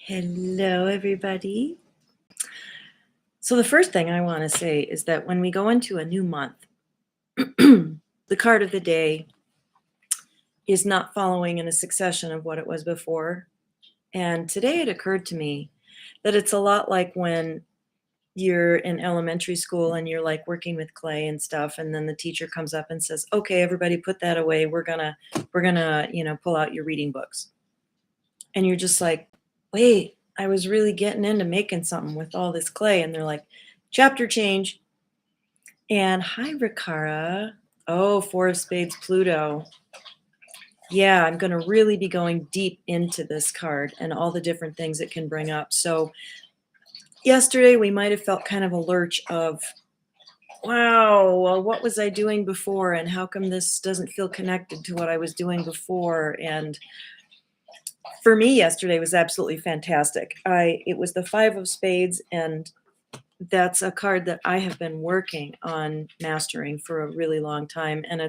Hello, everybody. So, the first thing I want to say is that when we go into a new month, the card of the day is not following in a succession of what it was before. And today it occurred to me that it's a lot like when you're in elementary school and you're like working with clay and stuff, and then the teacher comes up and says, "Okay, everybody put that away. We're gonna pull out your reading books." And you're just like, "Wait, I was really getting into making something with all this clay." And they're like, "Chapter change." And hi, Rikara. Oh, Four of Spades, Pluto. Yeah, I'm going to really be going deep into this card and all the different things it can bring up. So, yesterday we might have felt kind of a lurch of, wow, well, what was I doing before? And how come this doesn't feel connected to what I was doing before? And for me, yesterday was absolutely fantastic. It was the Five of Spades, and that's a card that I have been working on mastering for a really long time. And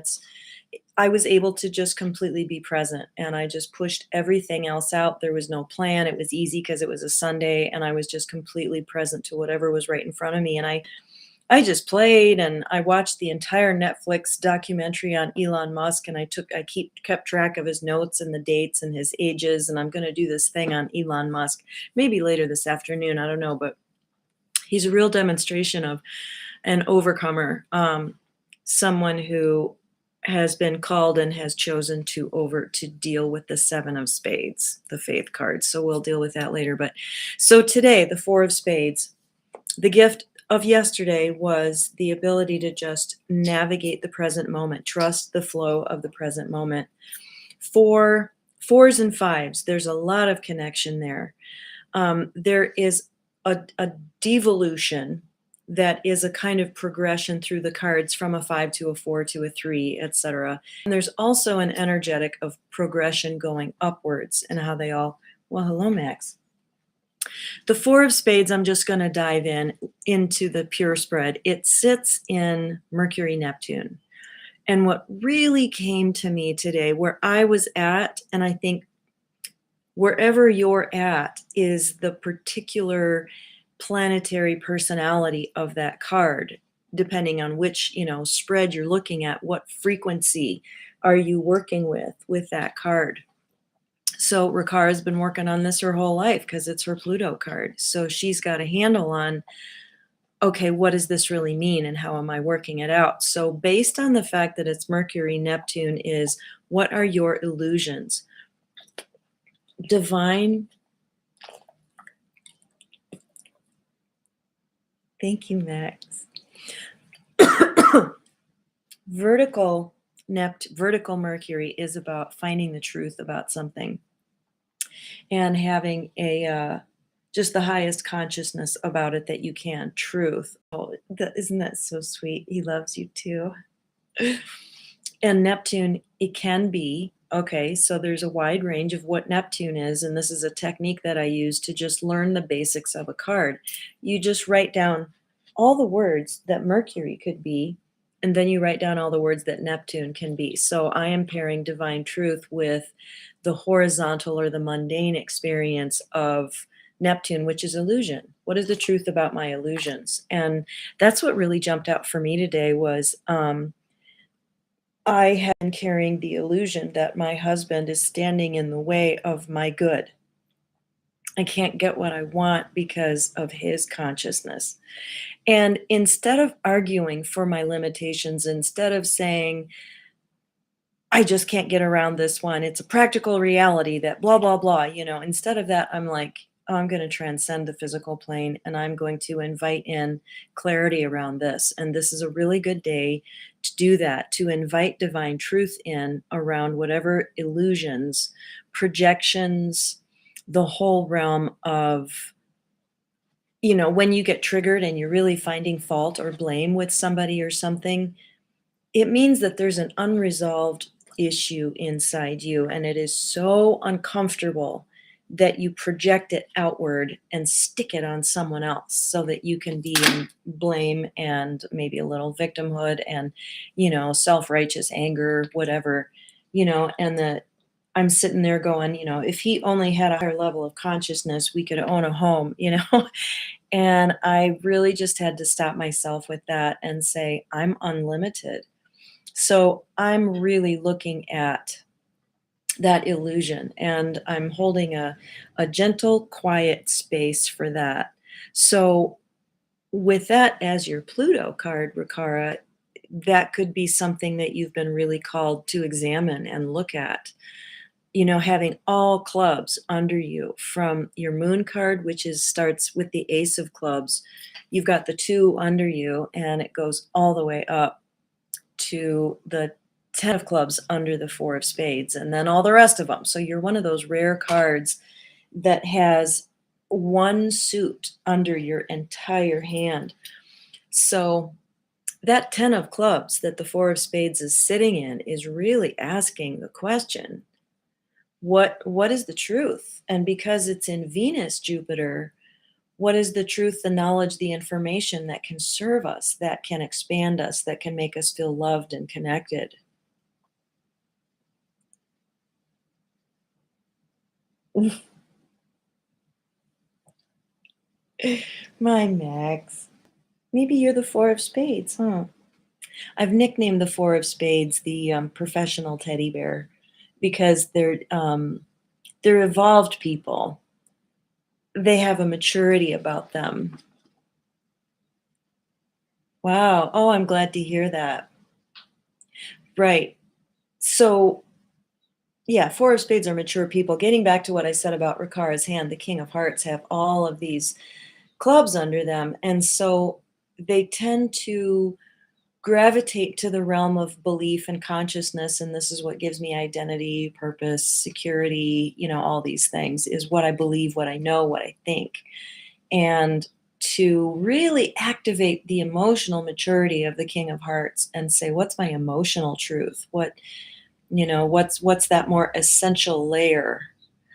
I was able to just completely be present, and I just pushed everything else out. There was no plan. It was easy because it was a Sunday, and I was just completely present to whatever was right in front of me. And I just played, and I watched the entire Netflix documentary on Elon Musk, and kept track of his notes and the dates and his ages. And I'm going to do this thing on Elon Musk maybe later this afternoon. I don't know, but he's a real demonstration of an overcomer, someone who has been called and has chosen to deal with the Seven of Spades, the Faith card. So we'll deal with that later. But so today, the Four of Spades, the gift of yesterday was the ability to just navigate the present moment, trust the flow of the present moment. Fours and fives, there's a lot of connection there. There is a devolution that is a kind of progression through the cards from a 5 to a 4 to a 3, etc. And there's also an energetic of progression going upwards and how they all, well, hello, Max. The Four of Spades, I'm just going to dive into the pure spread. It sits in Mercury, Neptune. And what really came to me today, where I was at, and I think wherever you're at is the particular planetary personality of that card, depending on which, spread you're looking at, what frequency are you working with that card. So Rikara's been working on this her whole life because it's her Pluto card. So she's got a handle on, okay, what does this really mean and how am I working it out? So based on the fact that it's Mercury, Neptune is, what are your illusions? Divine. Thank you, Max. Vertical Mercury is about finding the truth about something and having just the highest consciousness about it that you can. Truth. Oh, isn't that so sweet? He loves you too. And Neptune, it can be, okay, so there's a wide range of what Neptune is, and this is a technique that I use to just learn the basics of a card. You just write down all the words that Mercury could be, and then you write down all the words that Neptune can be. So I am pairing divine truth with the horizontal or the mundane experience of Neptune, which is illusion. What is the truth about my illusions? And that's what really jumped out for me today was I have been carrying the illusion that my husband is standing in the way of my good. I can't get what I want because of his consciousness. And instead of arguing for my limitations, instead of saying, I just can't get around this one, it's a practical reality that blah, blah, blah, instead of that, I'm like, oh, I'm going to transcend the physical plane and I'm going to invite in clarity around this. And this is a really good day to do that, to invite divine truth in around whatever illusions, projections, the whole realm of, when you get triggered and you're really finding fault or blame with somebody or something, it means that there's an unresolved issue inside you, and it is so uncomfortable that you project it outward and stick it on someone else so that you can be in blame and maybe a little victimhood and, self-righteous anger, whatever, and I'm sitting there going, if he only had a higher level of consciousness, we could own a home. And I really just had to stop myself with that and say, I'm unlimited. So I'm really looking at that illusion, and I'm holding a gentle, quiet space for that. So with that as your Pluto card, Rikara, that could be something that you've been really called to examine and look at. Having all clubs under you from your moon card, which starts with the ace of clubs. You've got the 2 under you, and it goes all the way up to the 10 of clubs under the 4 of spades, and then all the rest of them. So you're one of those rare cards that has one suit under your entire hand. So that 10 of clubs that the 4 of spades is sitting in is really asking the question, what is the truth? And because it's in Venus, Jupiter, what is the truth, the knowledge, the information that can serve us, that can expand us, that can make us feel loved and connected? My Max. Maybe you're the 4 of spades, huh? I've nicknamed the 4 of spades the professional teddy bear because they're evolved people. They have a maturity about them. Wow. Oh, I'm glad to hear that. Right. So, yeah, 4 of spades are mature people. Getting back to what I said about Rikara's hand, the King of Hearts have all of these clubs under them. And so they tend to gravitate to the realm of belief and consciousness. And this is what gives me identity, purpose, security, all these things is what I believe, what I know, what I think. And to really activate the emotional maturity of the King of Hearts and say, what's my emotional truth? What's that more essential layer?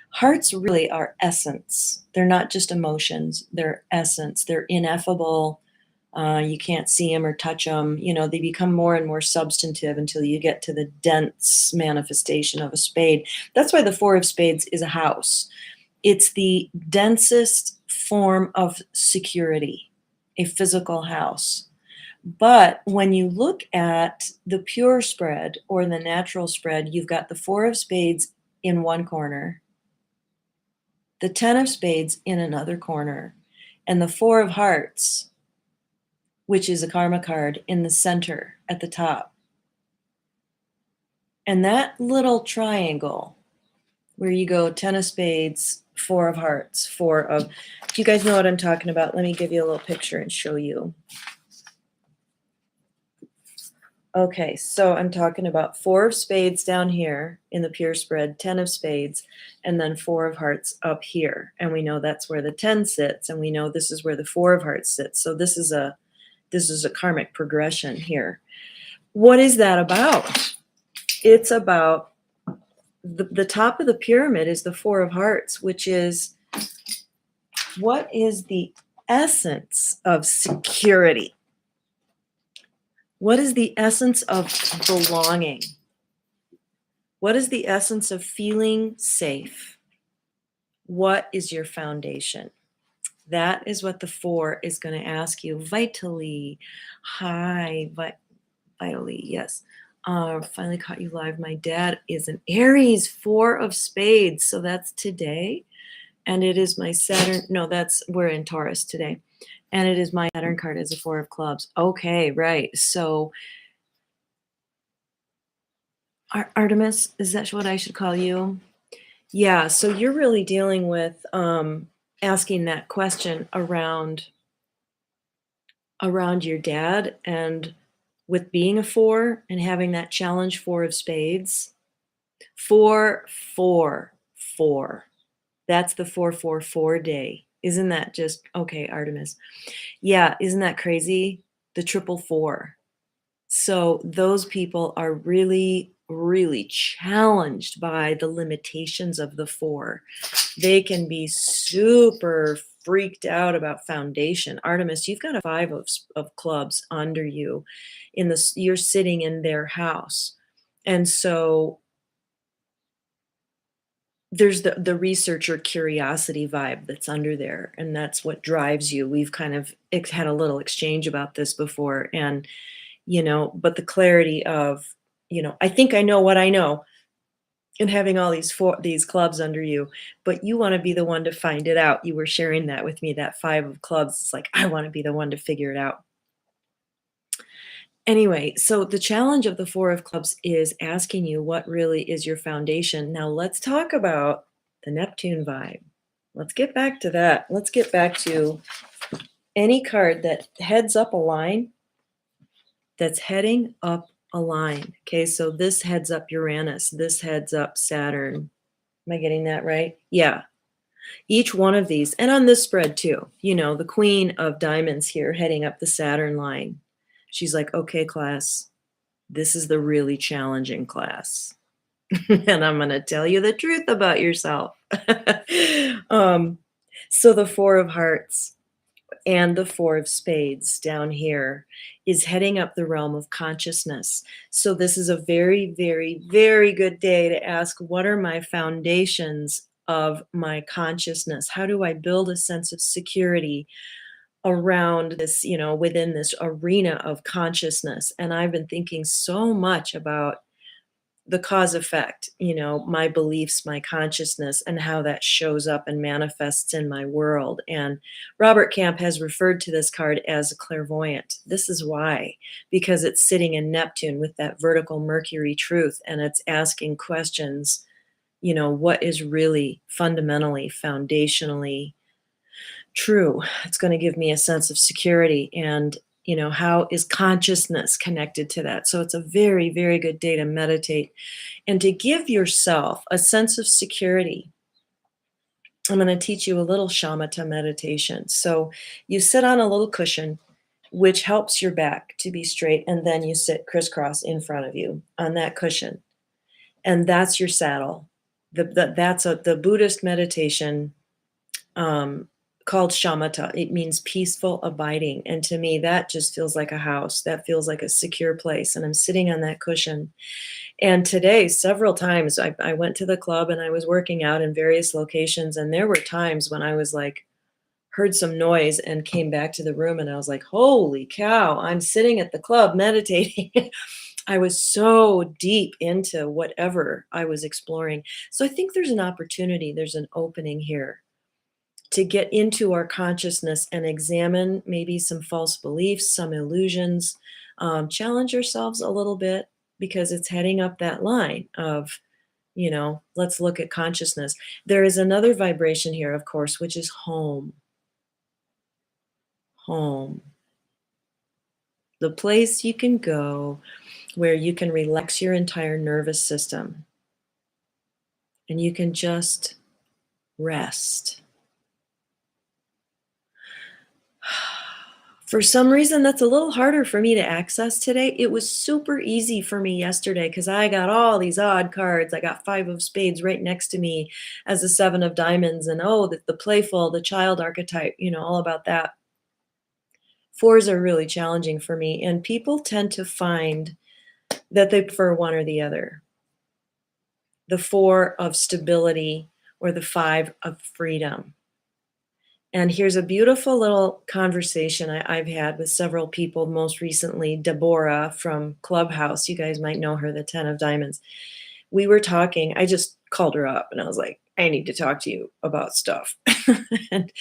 Hearts really are essence. They're not just emotions, they're essence. They're ineffable. You can't see them or touch them. They become more and more substantive until you get to the dense manifestation of a spade. That's why the 4 of spades is a house. It's the densest form of security, a physical house. But when you look at the pure spread or the natural spread, you've got the 4 of spades in one corner, the 10 of spades in another corner, and the 4 of hearts, which is a karma card, in the center at the top. And that little triangle where you go 10 of spades, 4 of hearts, 4 of, if you guys know what I'm talking about, let me give you a little picture and show you. Okay, so I'm talking about 4 of spades down here in the pure spread, 10 of spades, and then 4 of hearts up here. And we know that's where the 10 sits, and we know this is where the 4 of hearts sits. So this is a karmic progression here. What is that about? It's about the top of the pyramid is the 4 of hearts, which is what is the essence of security? What is the essence of belonging? What is the essence of feeling safe? What is your foundation? That is what the 4 is going to ask you. Vitally. Hi, vitally, yes. Finally caught you live. My dad is an Aries, 4 of spades. So that's today. And it is my Saturn. No, we're in Taurus today. And it is my Saturn card as a 4 of clubs. Okay, right. So Artemis, is that what I should call you? Yeah, so you're really dealing with asking that question around your dad, and with being a 4 and having that challenge, 4 of spades. 4, 4, 4. That's the 444 day. Isn't that just okay, Artemis? Yeah, isn't that crazy? The triple 4. So those people are really, really challenged by the limitations of the 4. They can be super freaked out about foundation. Artemis, you've got a 5 of clubs under you in this. You're sitting in their house. And so there's the researcher curiosity vibe that's under there, and that's what drives you. We've kind of had a little exchange about this before, and, but the clarity of, I think I know what I know, and having all these clubs under you, but you wanna be the one to find it out. You were sharing that with me, that 5 of clubs. It's like, I wanna be the one to figure it out. Anyway, so the challenge of the 4 of clubs is asking you what really is your foundation. Now let's talk about the Neptune vibe. Let's get back to that. Let's get back to any card that heads up a line, that's heading up a line. Okay, so this heads up Uranus, this heads up Saturn. Am I getting that right? Yeah. Each one of these, and on this spread too, the Queen of Diamonds here heading up the Saturn line. She's like, okay, class, this is the really challenging class. And I'm going to tell you the truth about yourself. um, so the 4 of Hearts and the 4 of Spades down here is heading up the realm of consciousness. So this is a very, very, very good day to ask, what are my foundations of my consciousness? How do I build a sense of security around this, within this arena of consciousness? And I've been thinking so much about the cause effect, my beliefs, my consciousness, and how that shows up and manifests in my world. And Robert Camp has referred to this card as a clairvoyant. This is why, because it's sitting in Neptune with that vertical Mercury truth, and it's asking questions, what is really fundamentally, foundationally true. It's going to give me a sense of security, and how is consciousness connected to that? So it's a very, very good day to meditate and to give yourself a sense of security. I'm going to teach you a little shamatha meditation. So you sit on a little cushion, which helps your back to be straight, and then you sit crisscross in front of you on that cushion, and that's your saddle. The Buddhist meditation called shamatha. It means peaceful abiding. And to me, that just feels like a house. That feels like a secure place. And I'm sitting on that cushion. And today, several times, I went to the club and I was working out in various locations. And there were times when I was like, heard some noise and came back to the room and I was like, holy cow, I'm sitting at the club meditating. I was so deep into whatever I was exploring. So I think there's an opportunity, there's an opening here to get into our consciousness and examine maybe some false beliefs, some illusions, challenge ourselves a little bit, because it's heading up that line of, let's look at consciousness. There is another vibration here, of course, which is home. Home. The place you can go where you can relax your entire nervous system and you can just rest. For some reason, that's a little harder for me to access today. It was super easy for me yesterday because I got all these odd cards. I got 5 of Spades right next to me as a 7 of Diamonds, and the playful, the child archetype, all about that. 4s are really challenging for me, and people tend to find that they prefer one or the other. The 4 of stability or the 5 of freedom. And here's a beautiful little conversation I've had with several people, most recently Deborah from Clubhouse. You guys might know her, the 10 of Diamonds. We were talking. I just called her up and I was like, I need to talk to you about stuff. And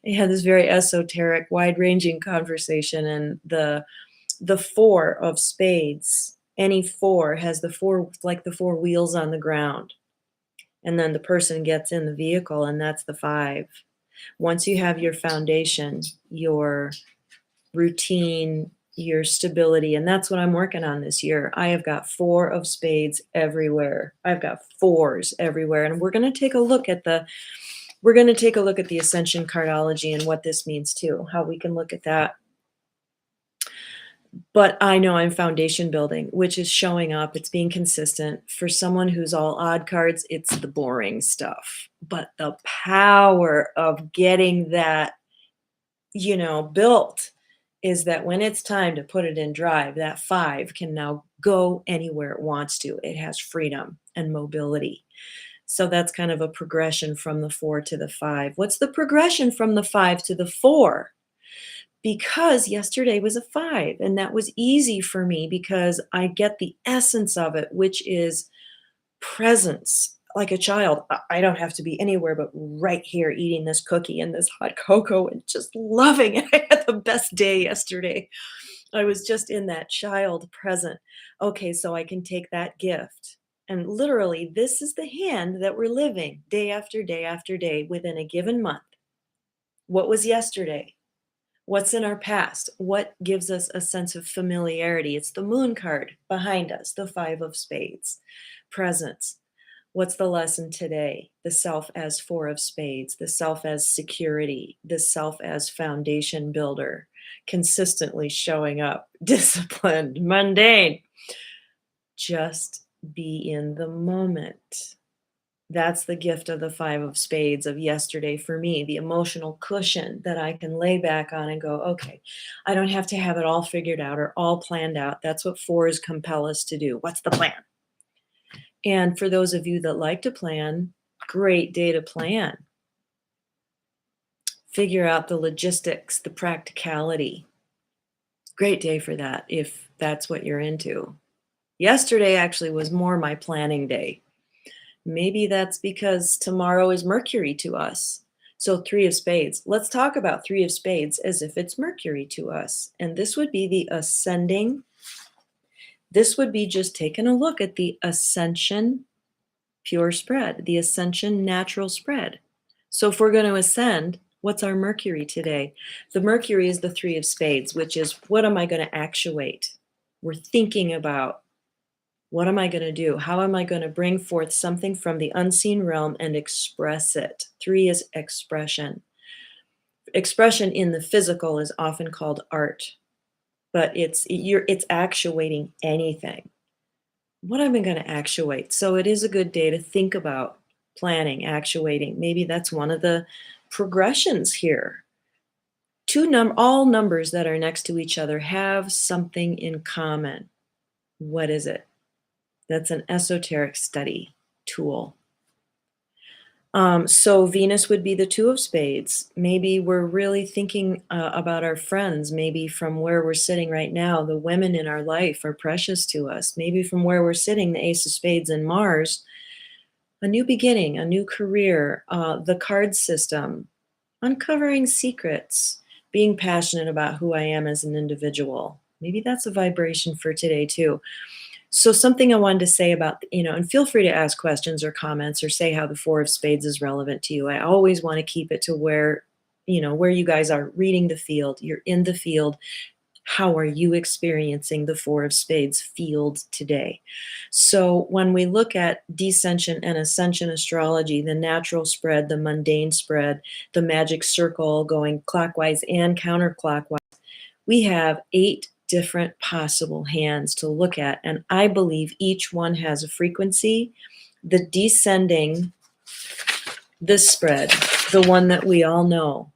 we had this very esoteric, wide-ranging conversation. And the 4 of Spades, any 4 has the 4 wheels on the ground. And then the person gets in the vehicle, and that's the 5. Once you have your foundation, your routine, your stability, and that's what I'm working on this year. I have got 4 of Spades everywhere. I've got 4s everywhere, and we're going to take a look at the Ascension cardology and what this means too, how we can look at that. But I know I'm foundation building, which is showing up. It's being consistent. For someone who's all odd cards, it's the boring stuff. But the power of getting that, built is that when it's time to put it in drive, that 5 can now go anywhere it wants to. It has freedom and mobility. So that's kind of a progression from the 4 to the 5. What's the progression from the 5 to the 4? Because yesterday was a 5, and that was easy for me because I get the essence of it, which is presence. Like a child, I don't have to be anywhere but right here eating this cookie and this hot cocoa and just loving it. I had the best day yesterday. I was just in that child present. Okay, so I can take that gift. And literally, this is the hand that we're living day after day after day within a given month. What was yesterday? What's in our past? What gives us a sense of familiarity? It's the moon card behind us, the 5 of spades. Presence. What's the lesson today? The self as 4 of spades, the self as security, the self as foundation builder, consistently showing up, disciplined, mundane. Just be in the moment. That's the gift of the 5 of spades of yesterday for me, the emotional cushion that I can lay back on and go, okay, I don't have to have it all figured out or all planned out. That's what 4s compel us to do. What's the plan? And for those of you that like to plan, great day to plan. Figure out the logistics, the practicality. Great day for that if that's what you're into. Yesterday actually was more my planning day. Maybe that's because tomorrow is Mercury to us. So 3 of spades. Let's talk about 3 of spades as if it's Mercury to us. And this would be the ascending. This would be just taking a look at the ascension pure spread, the ascension natural spread. So if we're going to ascend, what's our Mercury today? The Mercury is the 3 of spades, which is what am I going to actuate? We're thinking about what am I going to do? How am I going to bring forth something from the unseen realm and express it? 3 is expression. Expression in the physical is often called art, but it's actuating anything. What am I going to actuate? So it is a good day to think about planning, actuating. Maybe that's one of the progressions here. All numbers that are next to each other have something in common. What is it? That's an esoteric study tool. So Venus would be the 2 of spades. Maybe we're really thinking about our friends. Maybe from where we're sitting right now, the women in our life are precious to us. Maybe from where we're sitting, the Ace of Spades and Mars, a new beginning, a new career, the card system, uncovering secrets, being passionate about who I am as an individual. Maybe that's a vibration for today too. So something I wanted to say about, and feel free to ask questions or comments or say how the 4 of spades is relevant to you. I always want to keep it to where you guys are reading the field. You're in the field. How are you experiencing the 4 of spades field today? So when we look at descension and ascension astrology, the natural spread, the mundane spread, the magic circle going clockwise and counterclockwise, we have 8 different possible hands to look at, and I believe each one has a frequency. The descending, this spread, the one that we all know,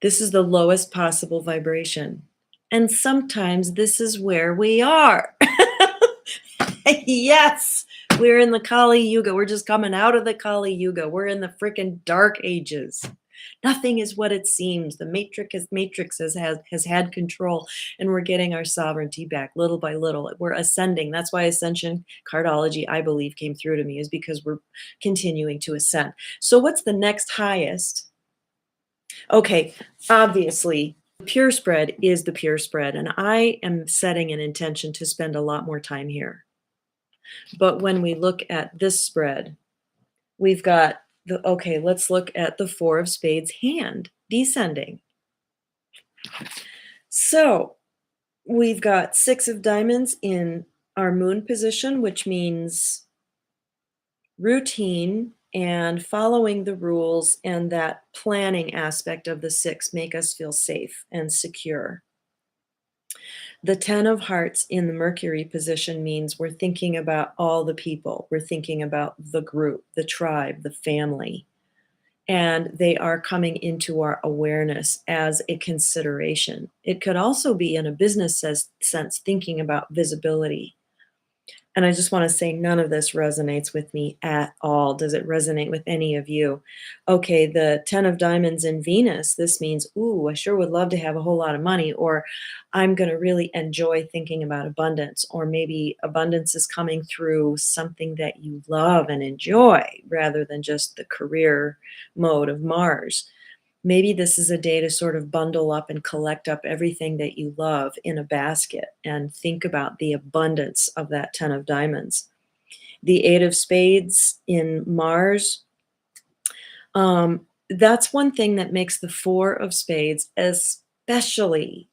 this is the lowest possible vibration, and sometimes this is where we are. Yes, we're in the Kali Yuga. We're just coming out of the Kali Yuga. We're in the freaking dark ages. Nothing is what it seems. The matrix has had control, and we're getting our sovereignty back little by little. We're ascending. That's why ascension cardology, I believe, came through to me, is because we're continuing to ascend. So what's the next highest? Okay, obviously, pure spread is the pure spread, and I am setting an intention to spend a lot more time here. But when we look at this spread, we've got let's look at the 4 of spades hand descending. So we've got 6 of diamonds in our moon position, which means routine and following the rules, and that planning aspect of the 6 make us feel safe and secure. The 10 of hearts in the Mercury position means we're thinking about all the people. We're thinking about the group, the tribe, the family. And they are coming into our awareness as a consideration. It could also be, in a business sense, thinking about visibility. And I just want to say none of this resonates with me at all. Does it resonate with any of you? Okay, the 10 of diamonds in Venus, this means, ooh, I sure would love to have a whole lot of money, or I'm going to really enjoy thinking about abundance, or maybe abundance is coming through something that you love and enjoy rather than just the career mode of Mars. Maybe this is a day to sort of bundle up and collect up everything that you love in a basket and think about the abundance of that 10 of diamonds. The 8 of spades in Mars, that's one thing that makes the 4 of spades especially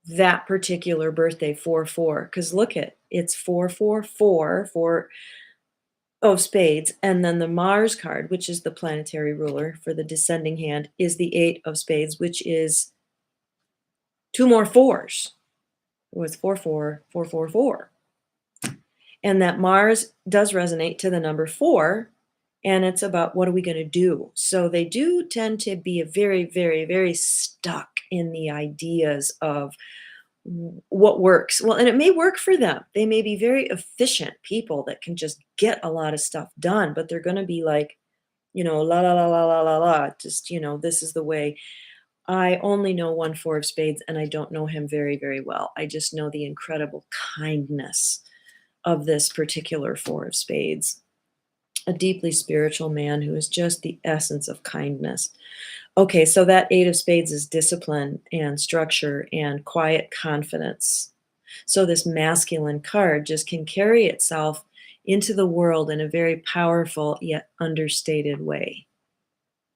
that particular birthday 4-4. Because look at it's 4-4-4 for of spades, and then the Mars card, which is the planetary ruler for the descending hand, is the 8 of spades, which is two more fours. It was 4-4-4-4-4. And that Mars does resonate to the number 4, and it's about what are we going to do. So they do tend to be a very, very, very stuck in the ideas of what works. Well, and it may work for them. They may be very efficient people that can just get a lot of stuff done, but they're going to be like, la la la la la la la. Just, this is the way. I only know one 4 of spades, and I don't know him very, very well. I just know the incredible kindness of this particular 4 of spades. A deeply spiritual man who is just the essence of kindness. Okay, so that 8 of spades is discipline and structure and quiet confidence. So this masculine card just can carry itself into the world in a very powerful yet understated way.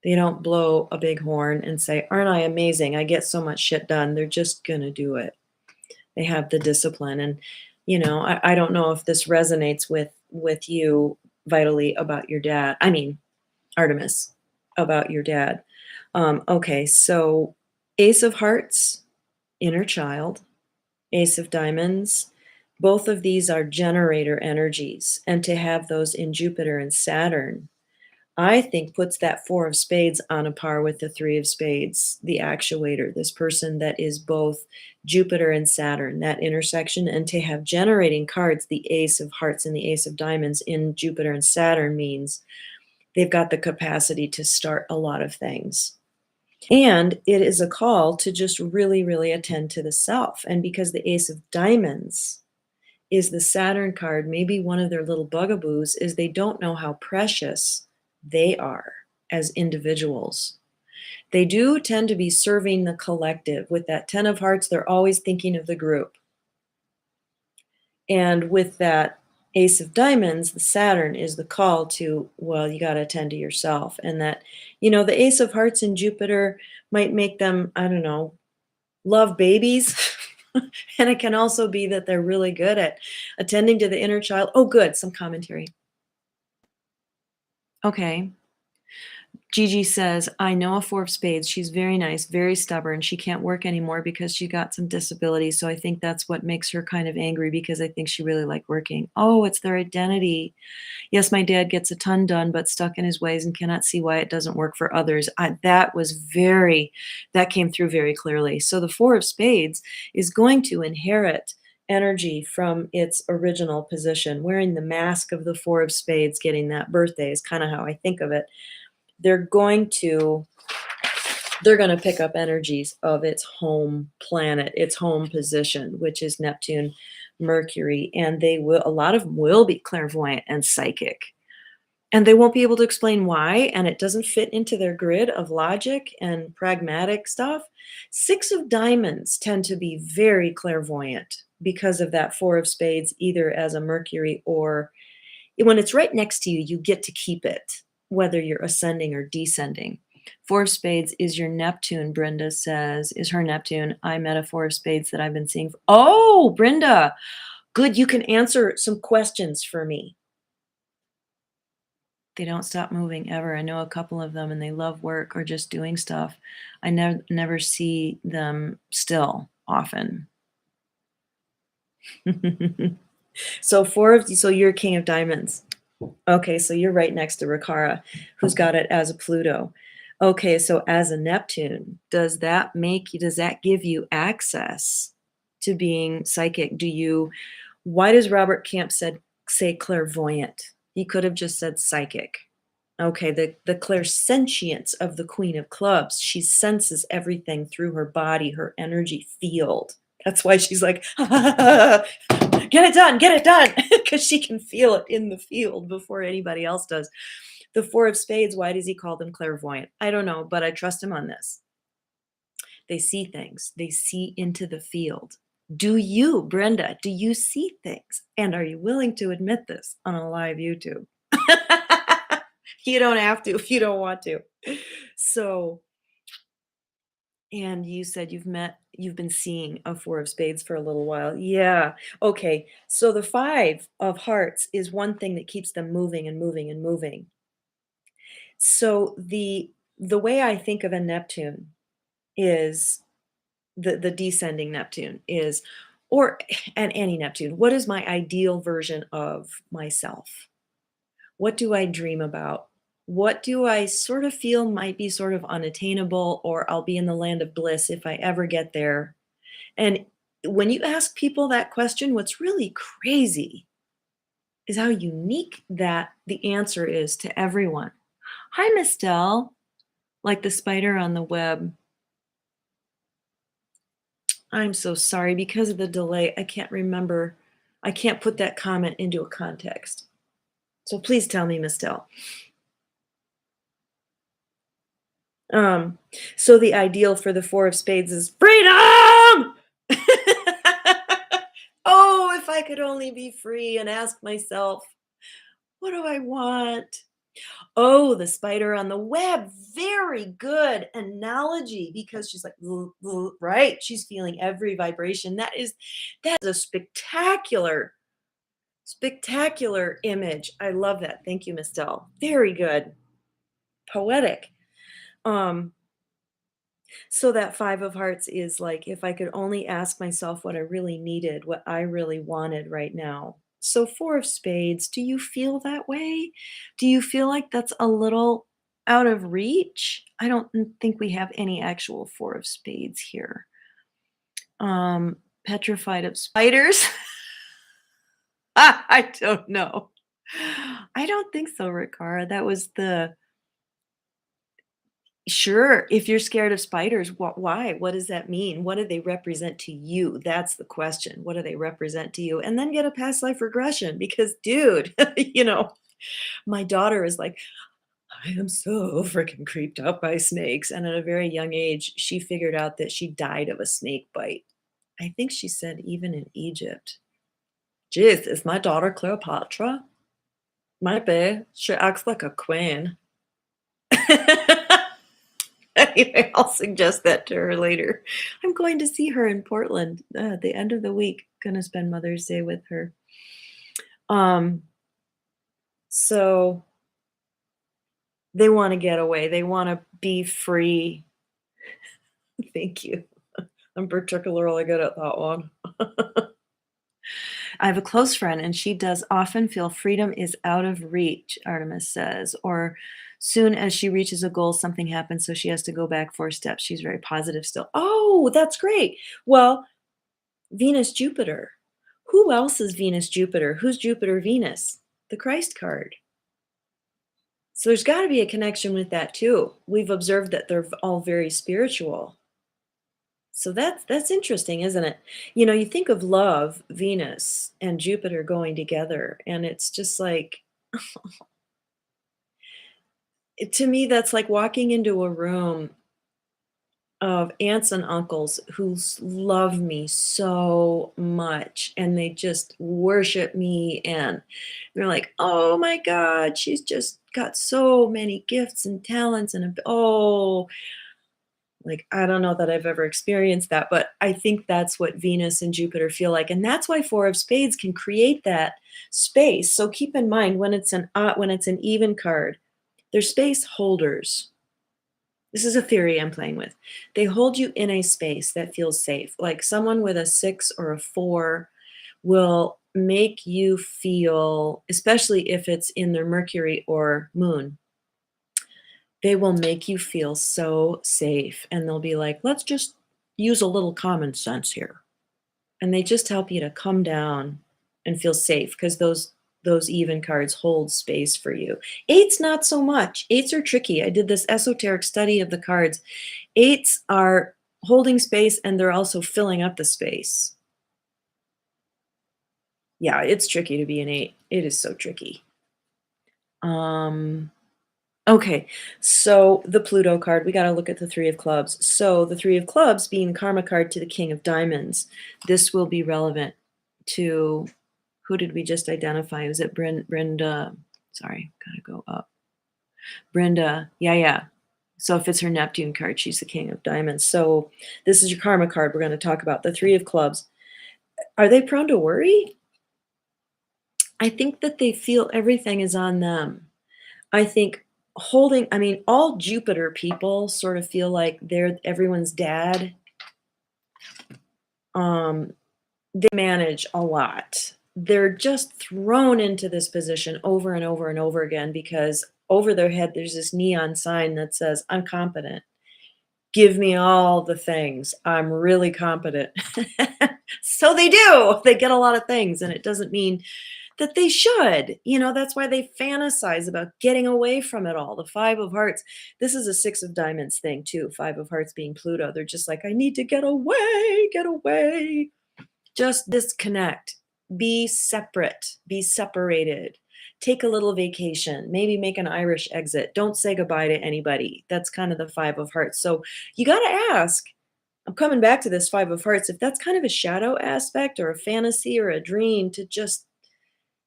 They don't blow a big horn and say, "Aren't I amazing? I get so much shit done." They're just going to do it. They have the discipline. And, I don't know if this resonates with you vitally about your dad. I mean, Artemis, about your dad. Okay, so Ace of Hearts, inner child, Ace of Diamonds, both of these are generator energies. And to have those in Jupiter and Saturn, I think puts that 4 of spades on a par with the 3 of spades, the actuator, this person that is both Jupiter and Saturn, that intersection. And to have generating cards, the Ace of Hearts and the Ace of Diamonds in Jupiter and Saturn means they've got the capacity to start a lot of things. And it is a call to just really, really attend to the self. And because the Ace of Diamonds is the Saturn card, maybe one of their little bugaboos is they don't know how precious they are as individuals. They do tend to be serving the collective. With that 10 of hearts, they're always thinking of the group. And with that Ace of Diamonds, the Saturn is the call to, well, you got to attend to yourself. And that, the Ace of Hearts in Jupiter might make them, I don't know, love babies. And it can also be that they're really good at attending to the inner child. Oh, good. Some commentary. Okay. Gigi says, I know a 4 of spades. She's very nice, very stubborn. She can't work anymore because she got some disability. So I think that's what makes her kind of angry, because I think she really liked working. Oh, it's their identity. Yes, my dad gets a ton done, but stuck in his ways and cannot see why it doesn't work for others. That came through very clearly. So the 4 of spades is going to inherit energy from its original position. Wearing the mask of the 4 of spades, getting that birthday is kind of how I think of it. They're going to pick up energies of its home planet, its home position, which is Neptune, Mercury, and a lot of them will be clairvoyant and psychic. And they won't be able to explain why, and it doesn't fit into their grid of logic and pragmatic stuff. 6 of diamonds tend to be very clairvoyant because of that 4 of spades, either as a Mercury or when it's right next to you, you get to keep it, whether you're ascending or descending. 4 of spades is your Neptune, Brenda says, is her Neptune. I met a 4 of spades that I've been seeing. Oh, Brenda, good. You can answer some questions for me. They don't stop moving ever. I know a couple of them, and they love work or just doing stuff. I never see them still often. So you're King of Diamonds. Okay, so you're right next to Rakara, who's got it as a Pluto. Okay, so as a Neptune, does that give you access to being psychic? Why does Robert Camp say clairvoyant? He could have just said psychic. Okay, the clairsentience of the Queen of Clubs. She senses everything through her body, her energy field. That's why she's like, get it done, because she can feel it in the field before anybody else does. The Four of Spades, why does he call them clairvoyant? I don't know, but I trust him on this. They see things. They see into the field. Do you, Brenda, do you see things? And are you willing to admit this on a live YouTube? You don't have to if you don't want to. So, and you said you've been seeing a Four of Spades for a little while. Yeah. Okay. So the Five of Hearts is one thing that keeps them moving and moving and moving. So the way I think of a Neptune is the descending Neptune is, or and any Neptune, what is my ideal version of myself? What do I dream about? What do I sort of feel might be sort of unattainable, or I'll be in the land of bliss if I ever get there? And when you ask people that question, what's really crazy is how unique that the answer is to everyone. Hi, Miss Dell. Like the spider on the web. I'm so sorry. Because of the delay, I can't remember. I can't put that comment into a context. So please tell me, Miss Dell. So the ideal for the Four of Spades is freedom! Oh, if I could only be free and ask myself, what do I want? Oh, the spider on the web. Very good analogy, because she's like, right? She's feeling every vibration. That's a spectacular, spectacular image. I love that. Thank you, Miss Dell. Very good. Poetic. So that Five of Hearts is like, if I could only ask myself what I really needed, what I really wanted right now. So Four of Spades, do you feel that way? Do you feel like that's a little out of reach? I don't think we have any actual Four of Spades here. Petrified of spiders? I don't know. I don't think so, Riccara. That was the Sure, if you're scared of spiders, why? What does that mean? What do they represent to you? That's the question. What do they represent to you? And then get a past life regression, because, dude, my daughter is like, I am so freaking creeped out by snakes. And at a very young age, she figured out that she died of a snake bite. I think she said even in Egypt. Jeez, is my daughter Cleopatra? Might be. She acts like a queen. Anyway, I'll suggest that to her later. I'm going to see her in Portland at the end of the week. Gonna spend Mother's Day with her. So they want to get away. They want to be free. Thank you. I'm particularly good at that one. I have a close friend, and she does often feel freedom is out of reach, Artemis says, or soon as she reaches a goal, something happens, so she has to go back 4 steps. She's very positive still. Oh, that's great. Well, Venus, Jupiter. Who else is Venus, Jupiter? Who's Jupiter, Venus? The Christ card. So there's got to be a connection with that too. We've observed that they're all very spiritual. So that's interesting, isn't it? You think of love, Venus and Jupiter going together, and it's just like, to me, that's like walking into a room of aunts and uncles who love me so much, and they just worship me, and they're like, oh my God, she's just got so many gifts and talents, and like, I don't know that I've ever experienced that, but I think that's what Venus and Jupiter feel like. And that's why Four of Spades can create that space. So keep in mind, when it's an even card, they're space holders. This is a theory I'm playing with. They hold you in a space that feels safe. Like someone with a 6 or a 4 will make you feel, especially if it's in their Mercury or Moon, they will make you feel so safe. And they'll be like, let's just use a little common sense here. and they just help you to come down and feel safe because those even cards hold space for you. Eights, not so much. Eights are tricky. I did this esoteric study of the cards. Eights are holding space and they're also filling up the space. Yeah, it's tricky to be an eight. It is so tricky. Okay, so the Pluto card, we got to look at the Three of Clubs. So the Three of Clubs being karma card to the King of Diamonds, this will be relevant to, who did we just identify? Was it Brenda? Sorry, gotta go up. Brenda, yeah. So if it's her Neptune card, she's the King of Diamonds. So this is your karma card we're going to talk about, the Three of Clubs. Are they prone to worry? I think that they feel everything is on them. I think all Jupiter people sort of feel like they're everyone's dad. They manage a lot. They're just thrown into this position over and over and over again because over their head there's this neon sign that says, I'm competent. Give me all the things. I'm really competent. So they do. They get a lot of things, and it doesn't mean that they should. That's why they fantasize about getting away from it all. The Five of Hearts. This is a Six of Diamonds thing, too. Five of Hearts being Pluto. They're just like, I need to get away, get away. Just disconnect. Be separate. Be separated. Take a little vacation. Maybe make an Irish exit. Don't say goodbye to anybody. That's kind of the Five of Hearts. So you got to ask, I'm coming back to this Five of Hearts, if that's kind of a shadow aspect or a fantasy or a dream to just,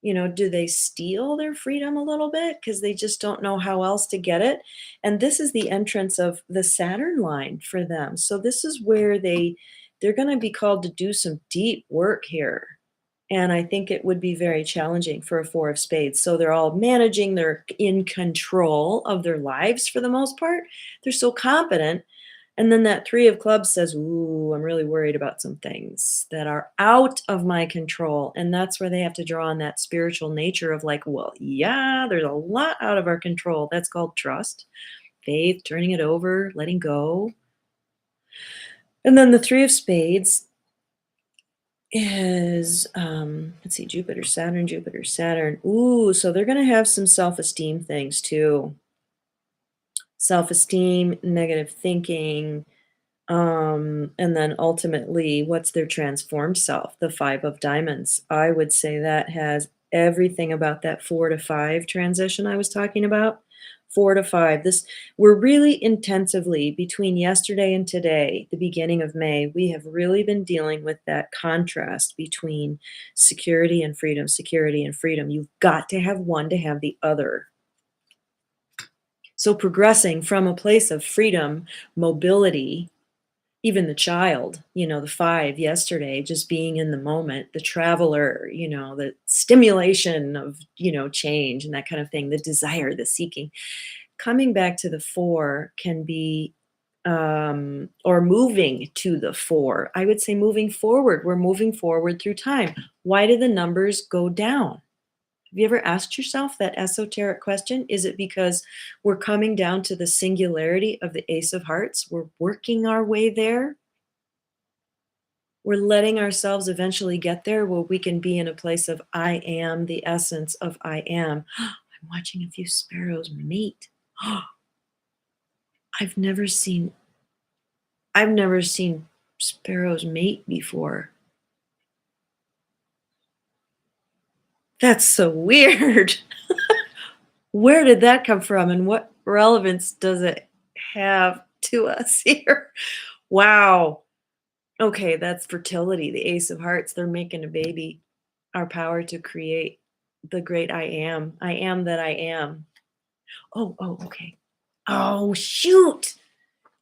do they steal their freedom a little bit because they just don't know how else to get it? And this is the entrance of the Saturn line for them. So this is where they're going to be called to do some deep work here. And I think it would be very challenging for a Four of Spades. So they're all managing, they're in control of their lives for the most part. They're so competent. And then that Three of Clubs says, ooh, I'm really worried about some things that are out of my control. And that's where they have to draw on that spiritual nature of like, well, yeah, there's a lot out of our control. That's called trust, faith, turning it over, letting go. And then the Three of Spades is, let's see, Jupiter, Saturn. Ooh, so they're going to have some self-esteem things too. Self-esteem, negative thinking, and then ultimately, what's their transformed self? The Five of Diamonds. I would say that has everything about that 4 to 5 transition I was talking about. 4 to 5. We're really intensively between yesterday and today, the beginning of May, we have really been dealing with that contrast between security and freedom, security and freedom. You've got to have one to have the other. So progressing from a place of freedom, mobility, even the child, the 5 yesterday, just being in the moment, the traveler, the stimulation of, change and that kind of thing, the desire, the seeking. Coming back to the 4 can be, or moving to the 4. I would say moving forward. We're moving forward through time. Why do the numbers go down? Have you ever asked yourself that esoteric question? Is it because we're coming down to the singularity of the Ace of Hearts? We're working our way there. We're letting ourselves eventually get there where we can be in a place of I am, the essence of I am. I'm watching a few sparrows mate. I've never seen sparrows mate before. That's so weird. Where did that come from and what relevance does it have to us here? Wow. Okay, that's fertility, the Ace of Hearts. They're making a baby. Our power to create the great I am. I am that I am. Oh, okay. Oh, shoot.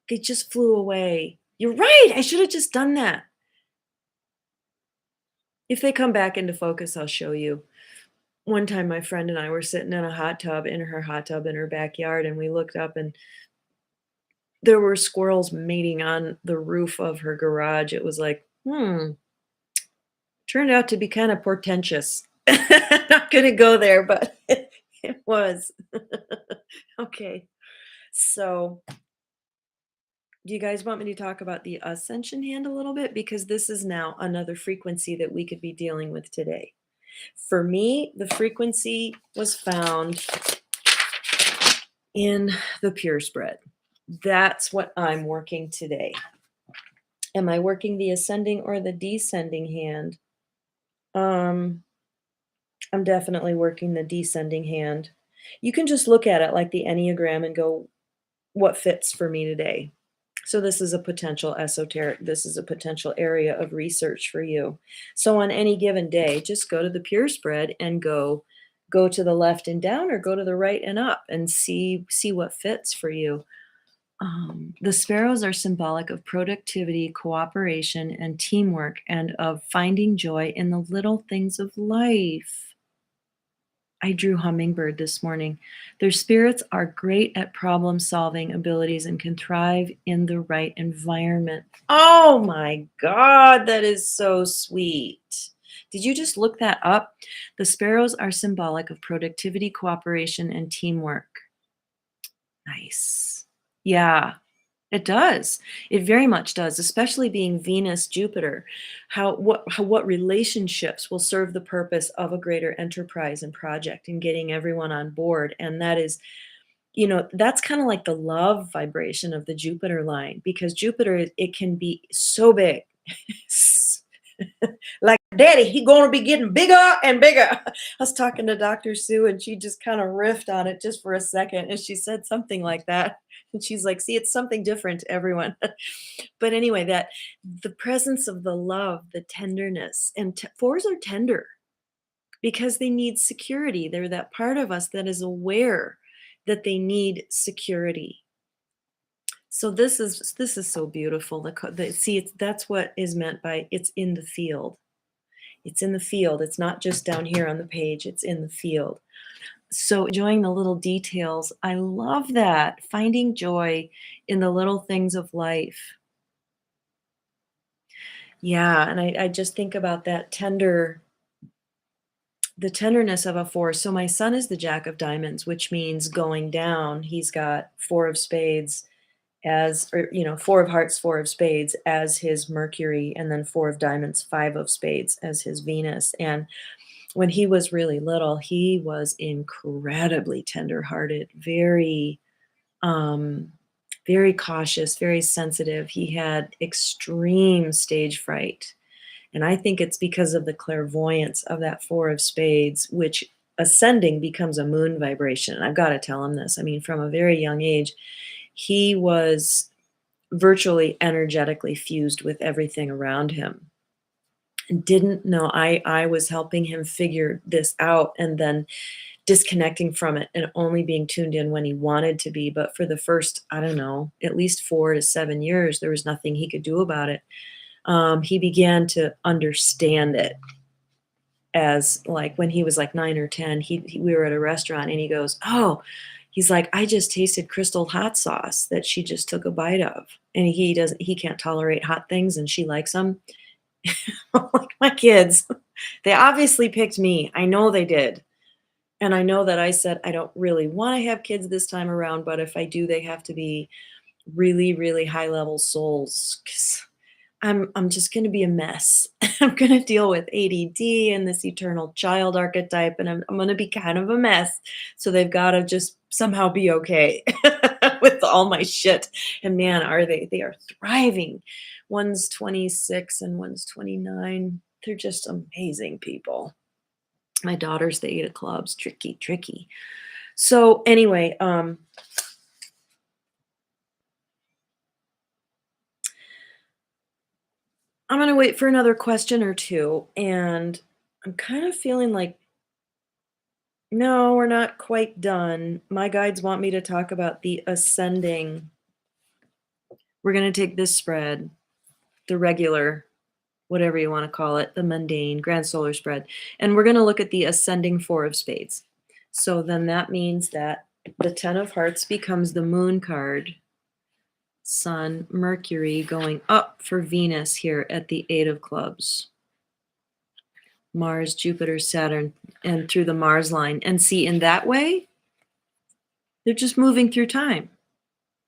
They just flew away. You're right. I should have just done that. If they come back into focus, I'll show you. One time, my friend and I were sitting in a hot tub, in her backyard, and we looked up and there were squirrels mating on the roof of her garage. It was like, turned out to be kind of portentous. Not going to go there, but it was. Okay. So Do you guys want me to talk about the ascension hand a little bit? Because this is now another frequency that we could be dealing with today. For me, the frequency was found in the pure spread. That's what I'm working today. Am I working the ascending or the descending hand? I'm definitely working the descending hand. You can just look at it like the Enneagram and go, what fits for me today? So this is a potential esoteric, this is a potential area of research for you. So on any given day, just go to the pure spread and go to the left and down, or go to the right and up, and see what fits for you. The sparrows are symbolic of productivity, cooperation, and teamwork, and of finding joy in the little things of life. I drew hummingbird this morning. Their spirits are great at problem solving abilities and can thrive in the right environment. Oh my God, that is so sweet. Did you just look that up? The sparrows are symbolic of productivity, cooperation, and teamwork. Nice. Yeah. It does. It very much does, especially being Venus, Jupiter. What relationships will serve the purpose of a greater enterprise and project and getting everyone on board. And that is, that's kind of like the love vibration of the Jupiter line, because Jupiter, it can be so big. Like daddy, he gonna be getting bigger and bigger. I was talking to Dr. Sue, and she just kind of riffed on it just for a second, and she said something like that, and she's like, see, it's something different to everyone. But anyway, that the presence of the love, the tenderness, and fours are tender because they need security. They're that part of us that is aware that they need security. So this is so beautiful. That's what is meant by it's in the field. It's in the field. It's not just down here on the page. It's in the field. So enjoying the little details. I love that. Finding joy in the little things of life. Yeah, and I just think about the tenderness of a four. So my son is the Jack of Diamonds, which means going down. He's got four of spades four of hearts, four of spades as his Mercury, and then four of diamonds, five of spades as his Venus. And when he was really little, he was incredibly tenderhearted, um, very cautious, very sensitive. He had extreme stage fright. And I think it's because of the clairvoyance of that four of spades, which ascending becomes a moon vibration. And I've got to tell him this. I mean, from a very young age, he was virtually energetically fused with everything around him. And didn't know I was helping him figure this out, and then disconnecting from it and only being tuned in when he wanted to be. But for the first, I don't know, at least 4 to 7 years, there was nothing he could do about it. He began to understand it as, like, when he was like 9 or 10, we were at a restaurant and he goes, oh, he's like, I just tasted Crystal hot sauce that she just took a bite of. And he can't tolerate hot things, and she likes them. Like my kids, they obviously picked me. I know they did. And I know that I said, I don't really want to have kids this time around, but if I do, they have to be really, really high level souls. 'Cause I'm just going to be a mess. I'm going to deal with ADD and this eternal child archetype, and I'm going to be kind of a mess. So they've got to just somehow be okay with all my shit. And man, they are thriving. One's 26 and one's 29. They're just amazing people. My daughter's the 8 of clubs. Tricky, tricky. So anyway, I'm going to wait for another question or two, and I'm kind of feeling like, no, we're not quite done. My guides want me to talk about the ascending. We're going to take this spread, the regular, whatever you want to call it, the mundane, grand solar spread, and we're going to look at the ascending four of spades. So then that means that the 10 of hearts becomes the moon card, Sun, Mercury going up for Venus here at the 8 of clubs. Mars, Jupiter, Saturn, and through the Mars line. And see, in that way, they're just moving through time.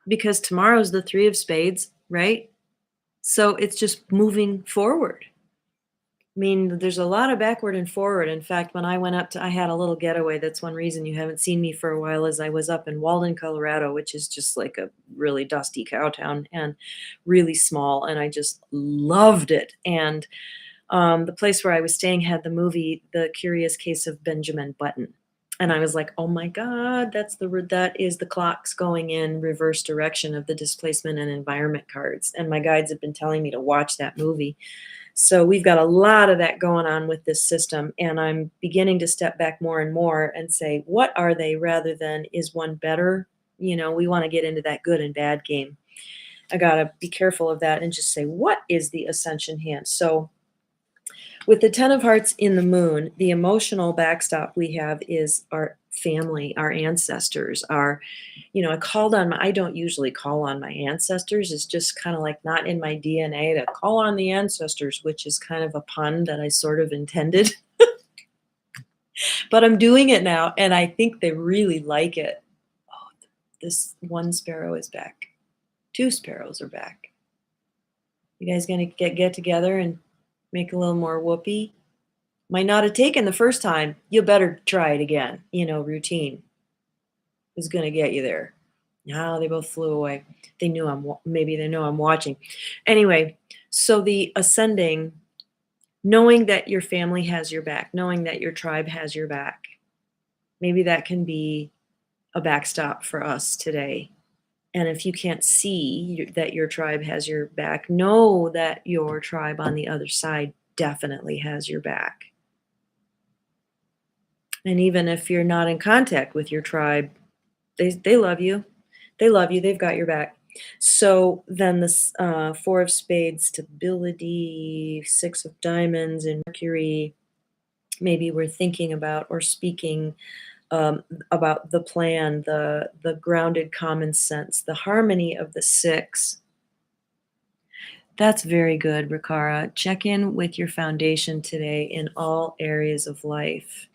because tomorrow's the 3 of spades, right? So it's just moving forward. I mean, there's a lot of backward and forward. In fact, when I went up to I had a little getaway. That's one reason you haven't seen me for a while is I was up in Walden, Colorado, which is just like a really dusty cow town and really small, and I just loved it. And the place where I was staying had the movie The Curious Case of Benjamin Button. And I was like, "Oh my god, that is the clocks going in reverse direction of the displacement and environment cards." And my guides have been telling me to watch that movie. So we've got a lot of that going on with this system, and I'm beginning to step back more and more and say, "What are they?" rather than, "Is one better?" We wanna get into that good and bad game. I gotta be careful of that and just say, "What is the ascension hand?" So with the 10 of hearts in the moon, the emotional backstop we have is our family, our ancestors, I don't usually call on my ancestors. It's just kind of like not in my DNA to call on the ancestors, which is kind of a pun that I sort of intended. But I'm doing it now, and I think they really like it. Oh, this one sparrow is back. Two sparrows are back. You guys gonna get together and make a little more whoopee? Might not have taken the first time. You better try it again. Routine is gonna get you there. No, they both flew away. Maybe they know I'm watching. Anyway, so the ascending, knowing that your family has your back, knowing that your tribe has your back. Maybe that can be a backstop for us today. And if you can't see that your tribe has your back, know that your tribe on the other side definitely has your back. And even if you're not in contact with your tribe, they love you. They love you. They've got your back. So then this 4 of spades, stability, 6 of diamonds, and Mercury. Maybe we're thinking about or speaking about the plan, the grounded common sense, the harmony of the 6. That's very good, Rikara. Check in with your foundation today in all areas of life.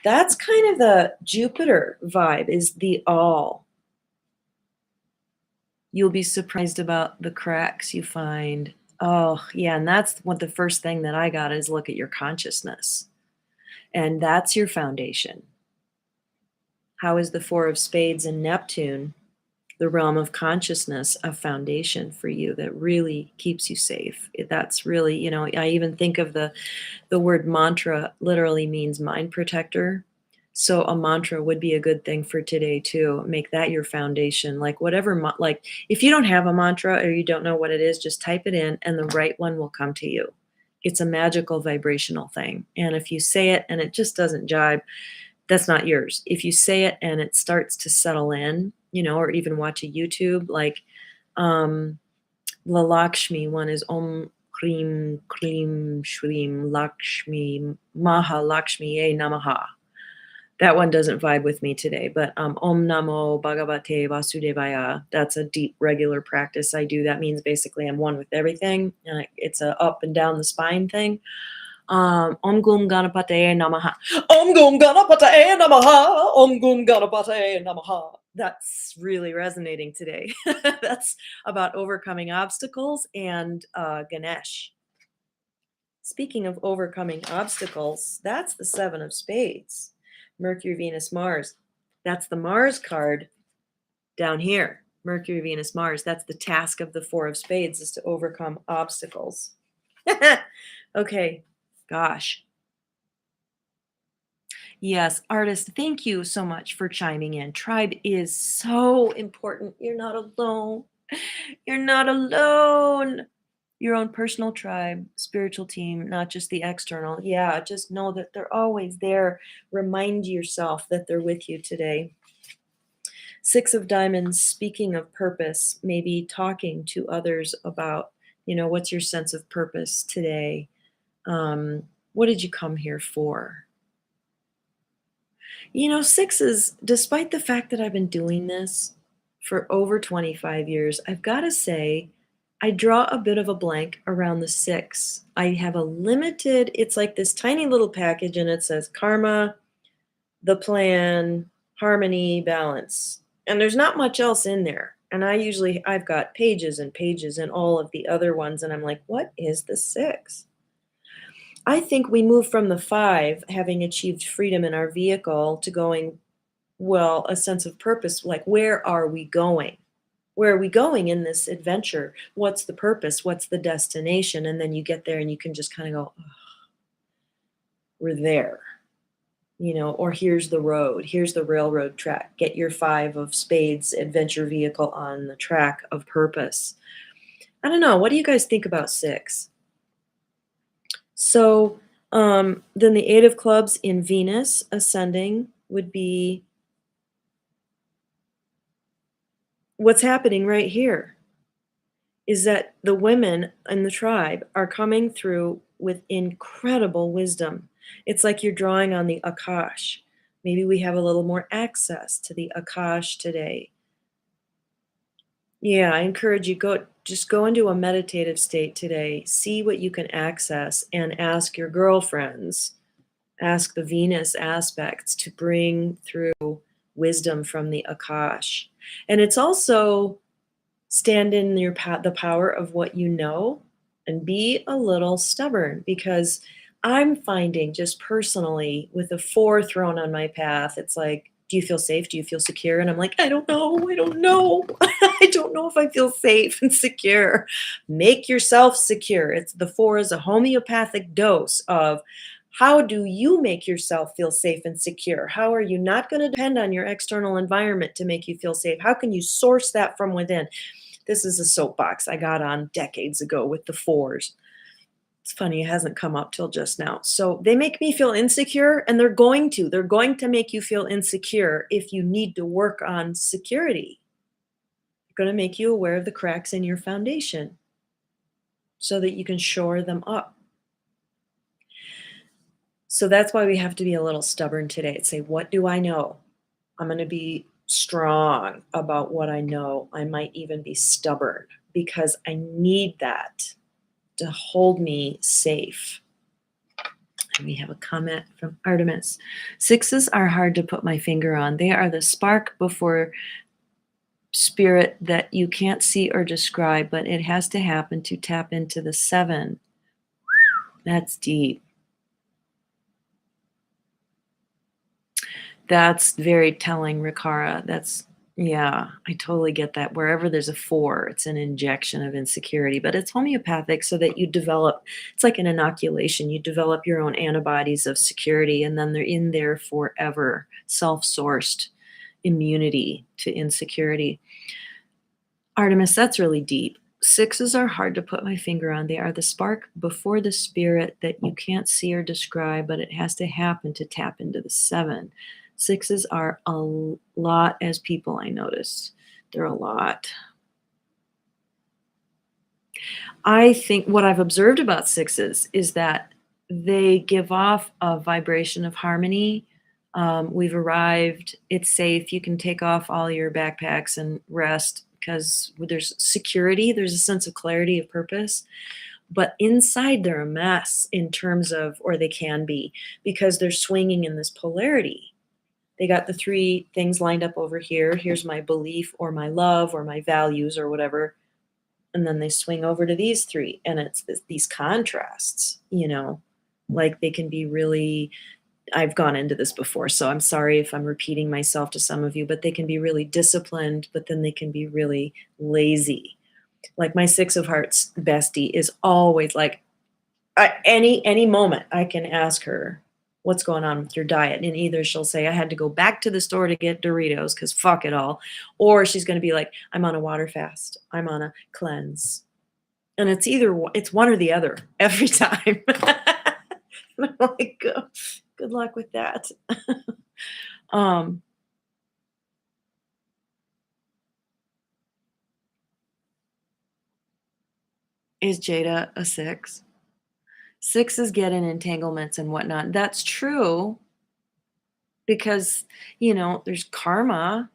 That's kind of the Jupiter vibe, is the all. You'll be surprised about the cracks you find. Oh, yeah, and that's what the first thing that I got is look at your consciousness. And that's your foundation. How is the 4 of spades and Neptune, the realm of consciousness, a foundation for you that really keeps you safe? That's really, I even think of the word mantra literally means mind protector. So a mantra would be a good thing for today too. Make that your foundation. Like whatever, like if you don't have a mantra or you don't know what it is, just type it in and the right one will come to you. It's a magical vibrational thing. And if you say it and it just doesn't jibe, that's not yours. If you say it and it starts to settle in, or even watch a YouTube, like the Lakshmi one is Om Krim Krim Shrim Lakshmi Maha Lakshmi Ye Namaha. That one doesn't vibe with me today, but Om Namo Bhagavate Vasudevaya, that's a deep, regular practice I do. That means basically I'm one with everything, and it's a up and down the spine thing. Om Gum Ganapataye Namaha. Om Gum Ganapataye Namaha. Om Gum Ganapataye Namaha. That's really resonating today. That's about overcoming obstacles and Ganesh. Speaking of overcoming obstacles, that's the 7 of spades. Mercury, Venus, Mars. That's the Mars card down here. Mercury, Venus, Mars. That's the task of the 4 of spades, is to overcome obstacles. Okay, gosh. Yes, artist, thank you so much for chiming in. Tribe is so important. You're not alone. You're not alone. Your own personal tribe, spiritual team, not just the external. Yeah, just know that they're always there. Remind yourself that they're with you today. 6 of diamonds, speaking of purpose, maybe talking to others about, what's your sense of purpose today? What did you come here for? 6s, despite the fact that I've been doing this for over 25 years, I've got to say, I draw a bit of a blank around the 6. I have it's like this tiny little package and it says karma, the plan, harmony, balance. And there's not much else in there. And I've got pages and pages in all of the other ones, and I'm like, what is the 6? I think we move from the 5, having achieved freedom in our vehicle, to going, well, a sense of purpose, like, where are we going? Where are we going in this adventure? What's the purpose? What's the destination? And then you get there and you can just kind of go, "Oh, we're there." Or here's the road, here's the railroad track. Get your 5 of spades adventure vehicle on the track of purpose. I don't know. What do you guys think about 6? So then the 8 of clubs in Venus ascending would be what's happening right here is that the women in the tribe are coming through with incredible wisdom. It's like you're drawing on the Akash. Maybe we have a little more access to the Akash today. Yeah, I encourage you, go into a meditative state today. See what you can access and ask your girlfriends, ask the Venus aspects to bring through wisdom from the Akash. And it's also stand in the power of what you know and be a little stubborn, because I'm finding, just personally, with a 4 thrown on my path, it's like, do you feel safe? Do you feel secure? And I'm like, I don't know. I don't know. I don't know if I feel safe and secure. Make yourself secure. It's the 4 is a homeopathic dose of how do you make yourself feel safe and secure? How are you not going to depend on your external environment to make you feel safe? How can you source that from within? This is a soapbox I got on decades ago with the 4s. It's funny, it hasn't come up till just now. So they make me feel insecure, and they're going to. They're going to make you feel insecure if you need to work on security. They're going to make you aware of the cracks in your foundation so that you can shore them up. So that's why we have to be a little stubborn today and say, what do I know? I'm going to be strong about what I know. I might even be stubborn because I need that to hold me safe. And we have a comment from Artemis. 6s are hard to put my finger on. They are the spark before spirit that you can't see or describe, but it has to happen to tap into the 7. That's deep. That's very telling, Rikara. Yeah, I totally get that. Wherever there's a 4, it's an injection of insecurity, but it's homeopathic so that you develop, it's like an inoculation. You develop your own antibodies of security, and then they're in there forever, self-sourced immunity to insecurity. Artemis, that's really deep. 6s are hard to put my finger on. They are the spark before the spirit that you can't see or describe, but it has to happen to tap into the 7. 6s are a lot as people, I notice. They're a lot. I think what I've observed about 6s is that they give off a vibration of harmony. We've arrived. It's safe. You can take off all your backpacks and rest because there's security. There's a sense of clarity of purpose. But inside they're a mess in terms of, or they can be, because they're swinging in this polarity. They got the 3 things lined up over here. Here's my belief or my love or my values or whatever. And then they swing over to these 3. And it's these contrasts, like they can be really, I've gone into this before, so I'm sorry if I'm repeating myself to some of you, but they can be really disciplined, but then they can be really lazy. Like my 6 of hearts bestie is always like, any moment I can ask her, what's going on with your diet? And either she'll say, I had to go back to the store to get Doritos because fuck it all. Or she's going to be like, I'm on a water fast. I'm on a cleanse. And it's one or the other every time. And I'm like, good luck with that. Is Jada a 6? 6s get in entanglements and whatnot. That's true because, there's karma.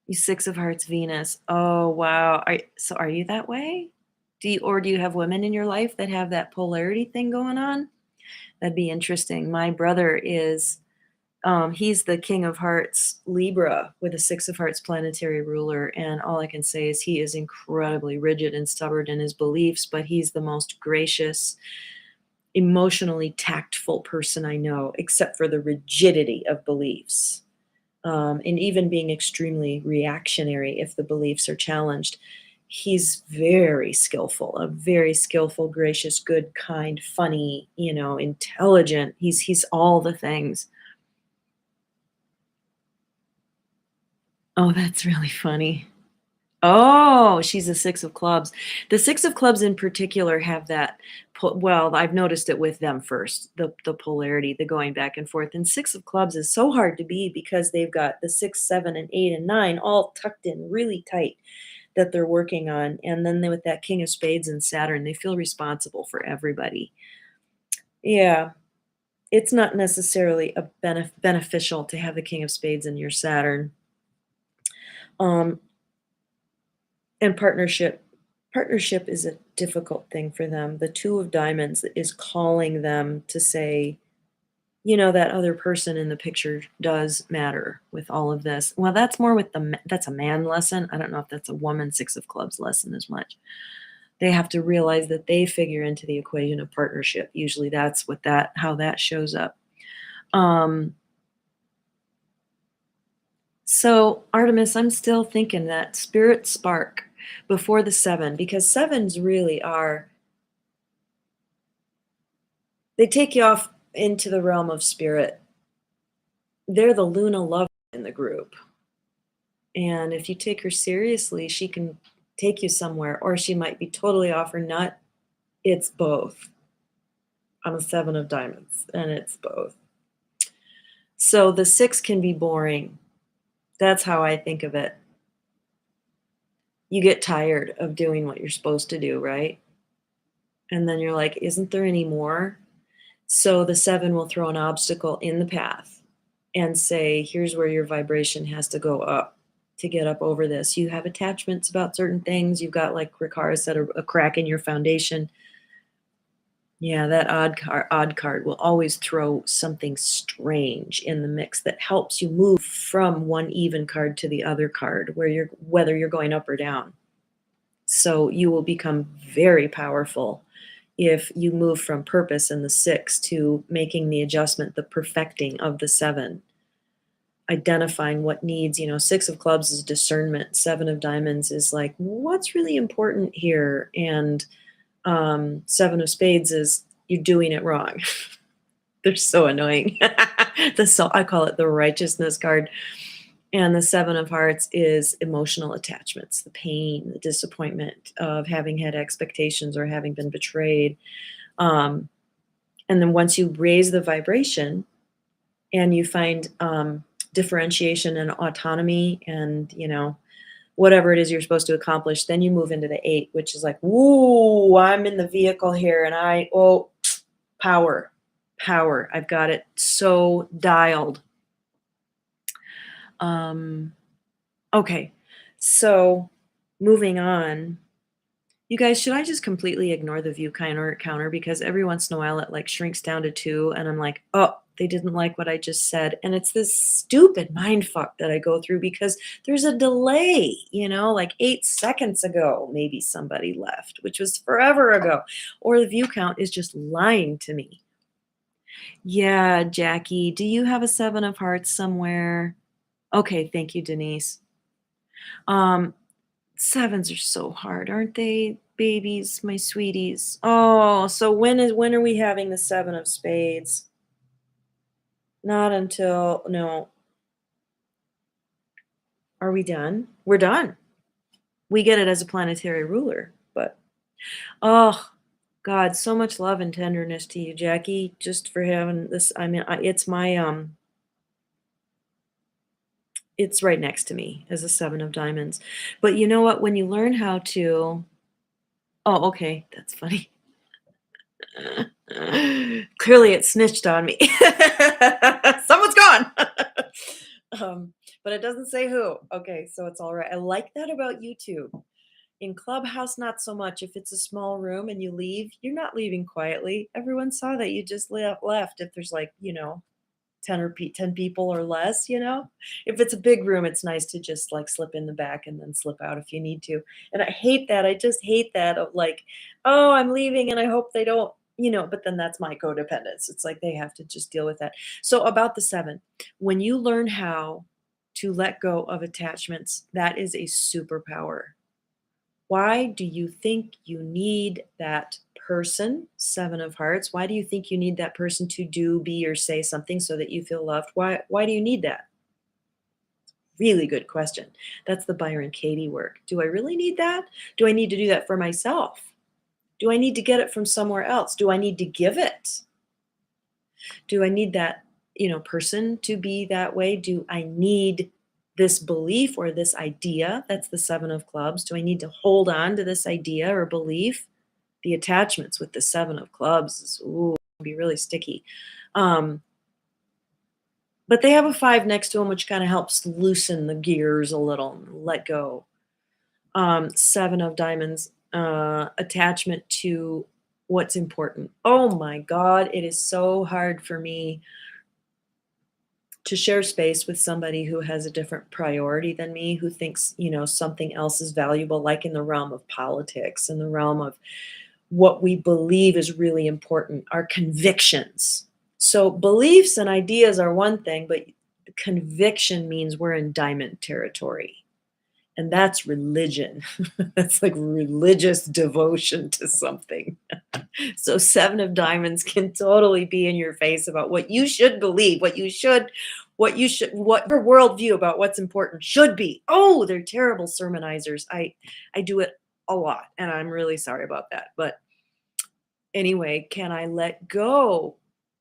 You 6 of hearts, Venus. Oh, wow. Are you that way? Do you have women in your life that have that polarity thing going on? That'd be interesting. My brother is He's the King of Hearts Libra with a Six of Hearts planetary ruler, and all I can say is he is incredibly rigid and stubborn in his beliefs, but he's the most gracious, emotionally tactful person I know, except for the rigidity of beliefs. And even being extremely reactionary if the beliefs are challenged. He's very skillful, a very skillful, gracious, good, kind, funny, intelligent. He's all the things. Oh, that's really funny. Oh, she's a Six of Clubs. The Six of Clubs in particular have that well, I've noticed it with them first, the polarity, the going back and forth, and Six of Clubs is so hard to be because they've got the 6, 7, and 8, and 9 all tucked in really tight that they're working on, and then with that King of Spades and Saturn, they feel responsible for everybody. Yeah, it's not necessarily a beneficial to have the King of Spades in your Saturn. Um, And partnership is a difficult thing for them. The Two of Diamonds is calling them to say, that other person in the picture does matter with all of this. Well, that's more with that's a man lesson. I don't know if that's a woman Six of Clubs lesson as much. They have to realize that they figure into the equation of partnership. Usually that's how that shows up. So, Artemis, I'm still thinking that spirit spark before the 7, because 7s really are, they take you off into the realm of spirit. They're the Luna lover in the group. And if you take her seriously, she can take you somewhere, or she might be totally off her nut. It's both. I'm a 7 of diamonds, and it's both. So the 6 can be boring. That's how I think of it. You get tired of doing what you're supposed to do, right? And then you're like, isn't there any more? So the 7 will throw an obstacle in the path and say, here's where your vibration has to go up to get up over this. You have attachments about certain things. You've got, like Ricard said, a crack in your foundation. Yeah, that odd card will always throw something strange in the mix that helps you move from one even card to the other card, whether you're going up or down. So you will become very powerful if you move from purpose in the 6 to making the adjustment, the perfecting of the 7, identifying what needs. 6 of Clubs is discernment. 7 of Diamonds is like, what's really important here? And 7 of Spades is, you're doing it wrong. They're so annoying. I call it the righteousness card. And the 7 of Hearts is emotional attachments, the pain, the disappointment of having had expectations or having been betrayed. And then once you raise the vibration and you find differentiation and autonomy and, whatever it is you're supposed to accomplish, then you move into the 8, which is like, woo, I'm in the vehicle here and power. I've got it so dialed. Okay, so moving on. You guys, should I just completely ignore the view counter because every once in a while it like shrinks down to 2 and I'm like, oh, they didn't like what I just said. And it's this stupid mind fuck that I go through because there's a delay, like 8 seconds ago, maybe somebody left, which was forever ago. Or the view count is just lying to me. Yeah, Jackie, do you have a 7 of Hearts somewhere? Okay, thank you, Denise. 7s are so hard, aren't they, babies, my sweeties? Oh, so when are we having the 7 of Spades? Not until, no. Are we done? We're done. We get it as a planetary ruler, but oh God, so much love and tenderness to you, Jackie, just for having this. I mean, it's my it's right next to me as a 7 of Diamonds. But you know what? When you learn how to, oh, okay, that's funny. Clearly it snitched on me. Someone's gone. But it doesn't say who. Okay, so it's all right. I like that about YouTube. In Clubhouse, not so much. If it's a small room and you leave, you're not leaving quietly. Everyone saw that you just left. If there's like, 10 people or less, you know? If it's a big room, it's nice to just, like, slip in the back and then slip out if you need to, and I hate that, I just hate that of, like, "Oh, I'm leaving, and I hope they don't," you know, but then that's my codependence, it's like they have to just deal with that. So, about the 7, when you learn how to let go of attachments, that is a superpower. Why do you think you need that person? 7 of hearts. Why do you think you need that person to do, be, or say something so that you feel loved? Why do you need that? Really good question. That's the Byron Katie work. Do I really need that? Do I need to do that for myself? Do I need to get it from somewhere else? Do I need to give it? Do I need that, person to be that way? Do I need this belief or this idea? That's the 7 of clubs. Do I need to hold on to this idea or belief? The attachments with the 7 of clubs is, ooh, can be really sticky. Um, but they have a 5 next to them, which kind of helps loosen the gears a little and let go. 7 of diamonds, attachment to what's important. Oh my God, it is so hard for me to share space with somebody who has a different priority than me, who thinks, something else is valuable, like in the realm of politics, in the realm of what we believe is really important, our convictions. So beliefs and ideas are one thing, but conviction means we're in diamond territory. And that's religion. That's like religious devotion to something. So 7 of diamonds can totally be in your face about what you should believe, what your worldview about what's important should be. Oh, they're terrible sermonizers. I do it a lot, and I'm really sorry about that. But anyway, can I let go?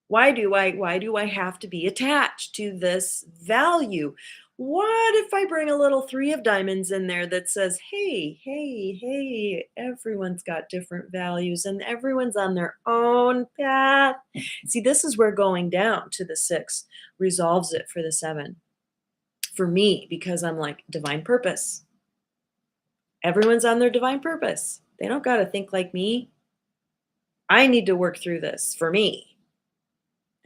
Why do I have to be attached to this value? What if I bring a little 3 of diamonds in there that says, "Hey, hey, hey, everyone's got different values and everyone's on their own path." See, this is where going down to the 6 resolves it for the 7. For me, because I'm like divine purpose. Everyone's on their divine purpose. They don't got to think like me. I need to work through this for me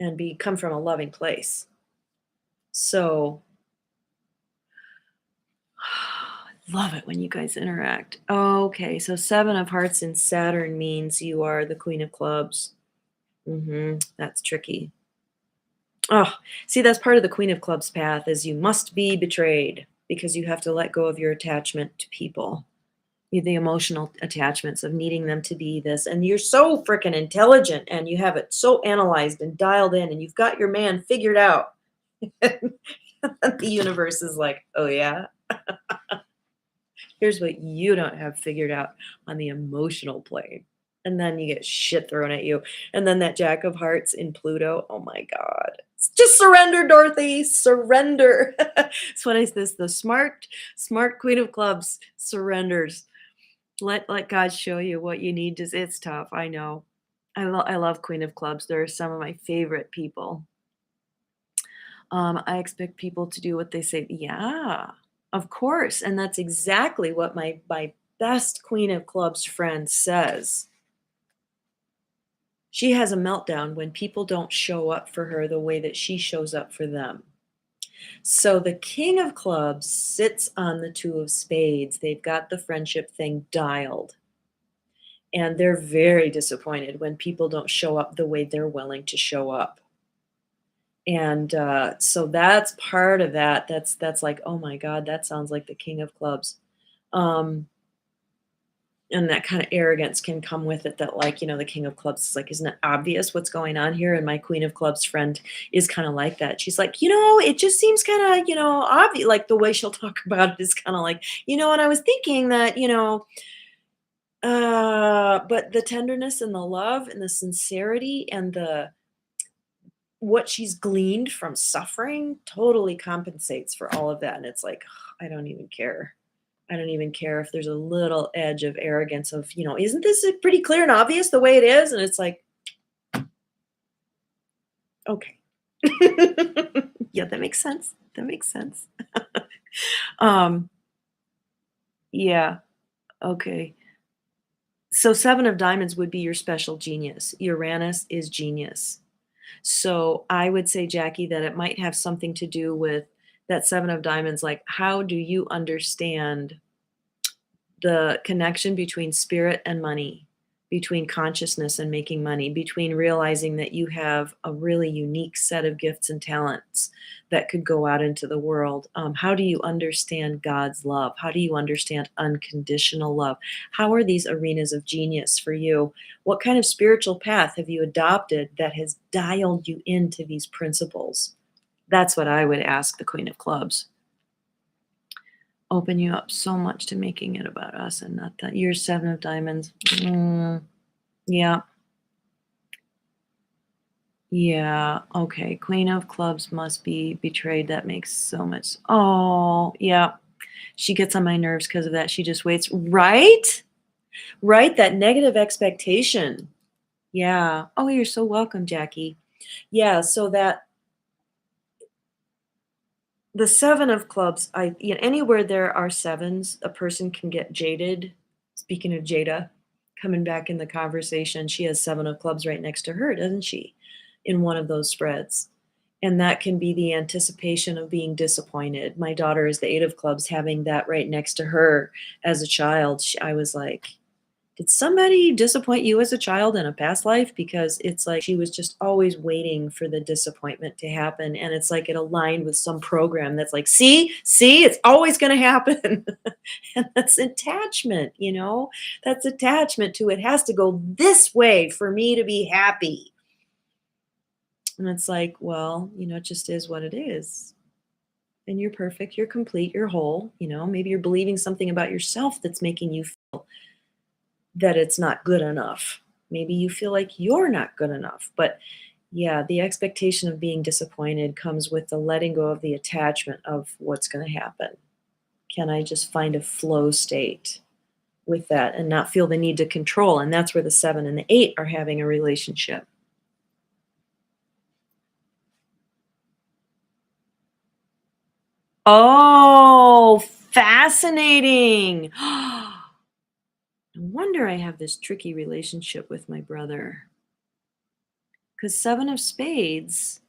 and come from a loving place. So, love it when you guys interact. Okay, so 7 of hearts in Saturn means you are the queen of clubs. That's tricky. Oh, see, that's part of the queen of clubs path is you must be betrayed because you have to let go of your attachment to people. The emotional attachments of needing them to be this, and you're so freaking intelligent and you have it so analyzed and dialed in and you've got your man figured out. The universe is like, oh yeah, here's what you don't have figured out on the emotional plane. And then you get shit thrown at you. And then that Jack of Hearts in Pluto. Oh my God. Just surrender, Dorothy. Surrender. That's what I this the smart Queen of Clubs surrenders. Let God show you what you need. Just it's tough. I know. I love Queen of Clubs. They're some of my favorite people. I expect people to do what they say. Yeah, of course. And that's exactly what my best Queen of Clubs friend says. She has a meltdown when people don't show up for her the way that she shows up for them. So the King of Clubs sits on the 2 of Spades. They've got the friendship thing dialed. And they're very disappointed when people don't show up the way they're willing to show up. And so that's part of that. That's like, oh my God, that sounds like the King of Clubs. Um, and that kind of arrogance can come with it that, like, the King of Clubs is like, isn't it obvious what's going on here? And my Queen of Clubs friend is kind of like that. She's like, it just seems kind of, obvious. Like the way she'll talk about it is kind of like, and I was thinking that, but the tenderness and the love and the sincerity and what she's gleaned from suffering totally compensates for all of that. And it's like, I don't even care. I don't even care if there's a little edge of arrogance of, isn't this pretty clear and obvious the way it is? And it's like, okay. Yeah, that makes sense. That makes sense. um, yeah. Okay. So 7 of diamonds would be your special genius. Uranus is genius. So I would say, Jackie, that it might have something to do with that 7 of diamonds. Like, how do you understand the connection between spirit and money, between consciousness and making money, between realizing that you have a really unique set of gifts and talents that could go out into the world? How do you understand God's love? How do you understand unconditional love? How are these arenas of genius for you? What kind of spiritual path have you adopted that has dialed you into these principles? That's what I would ask the Queen of Clubs. Open you up so much to making it about us and not that. You're 7 of diamonds. Yeah. Yeah. Okay. Queen of clubs must be betrayed. That makes so much. Oh, yeah. She gets on my nerves because of that. She just waits. Right? Right. That negative expectation. Yeah. Oh, you're so welcome, Jackie. Yeah. So that the 7 of clubs, anywhere there are sevens, a person can get jaded. Speaking of Jada, coming back in the conversation, she has 7 of clubs right next to her, doesn't she? In one of those spreads. And that can be the anticipation of being disappointed. My daughter is the 8 of clubs, having that right next to her as a child. I was like, did somebody disappoint you as a child in a past life? Because it's like she was just always waiting for the disappointment to happen. And it's like it aligned with some program that's like, see, it's always going to happen. And that's attachment, that's attachment to it has to go this way for me to be happy. And it's like, well, it just is what it is. And you're perfect, you're complete, you're whole. Maybe you're believing something about yourself that's making you feel that it's not good enough. Maybe you feel like you're not good enough. But yeah, the expectation of being disappointed comes with the letting go of the attachment of what's going to happen. Can I just find a flow state with that and not feel the need to control? And that's where the 7 and the 8 are having a relationship. Oh, fascinating. No wonder I have this tricky relationship with my brother. Because 7 of spades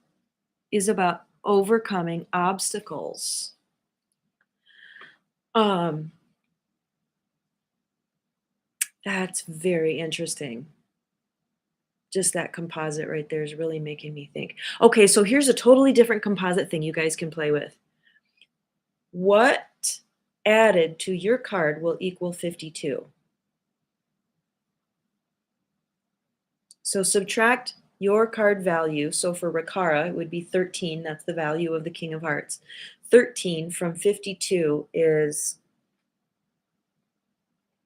is about overcoming obstacles. Um, that's very interesting. Just that composite right there is really making me think. Okay, so here's a totally different composite thing you guys can play with. What added to your card will equal 52? So subtract your card value. So for Rakara, it would be 13. That's the value of the King of Hearts. 13 from 52 is,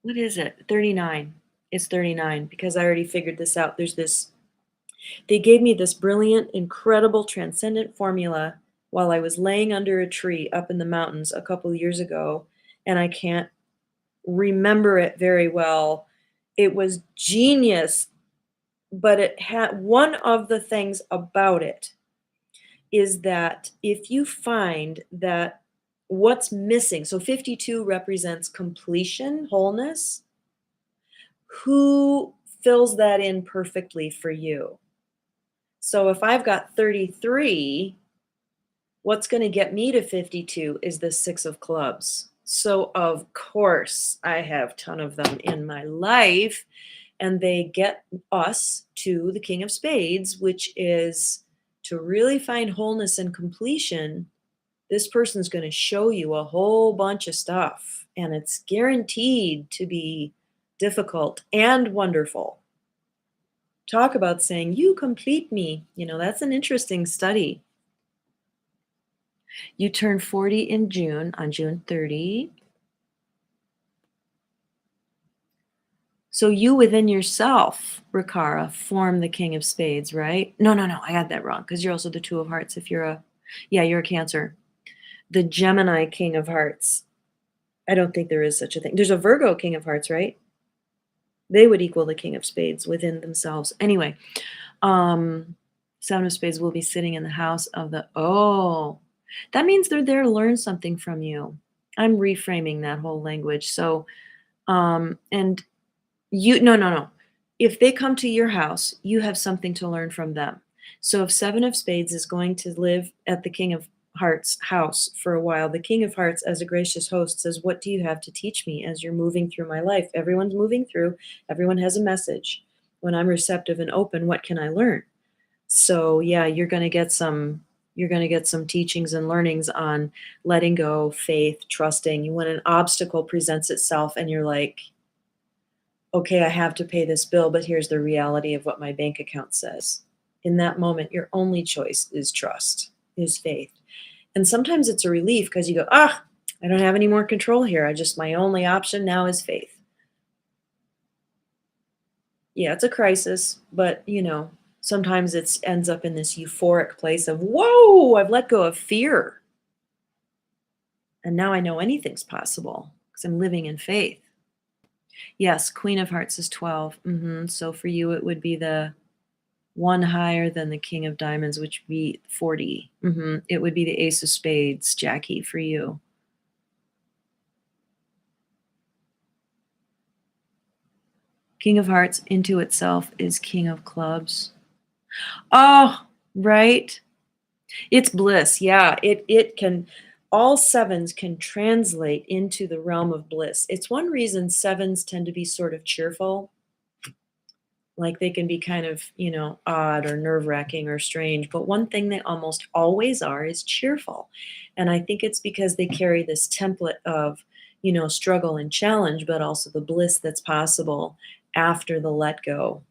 what is it? 39. It's 39 because I already figured this out. They gave me this brilliant, incredible, transcendent formula while I was laying under a tree up in the mountains a couple years ago, and I can't remember it very well. It was genius, but it had one of the things about it is that if you find that what's missing, so 52 represents completion, wholeness, who fills that in perfectly for you? So if I've got 33, what's going to get me to 52 is the 6 of clubs. So of course I have a ton of them in my life, and they get us to the King of Spades, which is to really find wholeness and completion. This person's going to show you a whole bunch of stuff, and it's guaranteed to be difficult and wonderful. Talk about saying, you complete me. That's an interesting study. You turn 40 in June, on June 30. So you within yourself, Rakara, form the King of Spades, right? No, I got that wrong because you're also the 2 of Hearts if you're a Cancer. The Gemini King of Hearts. I don't think there is such a thing. There's a Virgo King of Hearts, right? They would equal the King of Spades within themselves. Anyway, 7 of Spades will be sitting in the house of that means they're there to learn something from you. I'm reframing that whole language. So, and you, no. If they come to your house, you have something to learn from them. So if Seven of Spades is going to live at the King of Hearts house for a while, the King of Hearts, as a gracious host, says, what do you have to teach me as you're moving through my life? Everyone's moving through. Everyone has a message. When I'm receptive and open, what can I learn? So yeah, you're going to get some teachings and learnings on letting go, faith, trusting. When an obstacle presents itself and you're like, okay, I have to pay this bill, but here's the reality of what my bank account says. In that moment, your only choice is trust, is faith. And sometimes it's a relief because you go, I don't have any more control here. My only option now is faith. Yeah, it's a crisis, but sometimes it ends up in this euphoric place of, whoa, I've let go of fear. And now I know anything's possible because I'm living in faith. Yes, Queen of Hearts is 12. So for you, it would be the one higher than the King of Diamonds, which would be 40. It would be the Ace of Spades, Jackie, for you. King of Hearts into itself is King of Clubs. Oh, right. It's bliss. Yeah, it can, all sevens can translate into the realm of bliss. It's one reason sevens tend to be sort of cheerful. Like they can be kind of, odd or nerve-wracking or strange. But one thing they almost always are is cheerful. And I think it's because they carry this template of, struggle and challenge, but also the bliss that's possible after the let go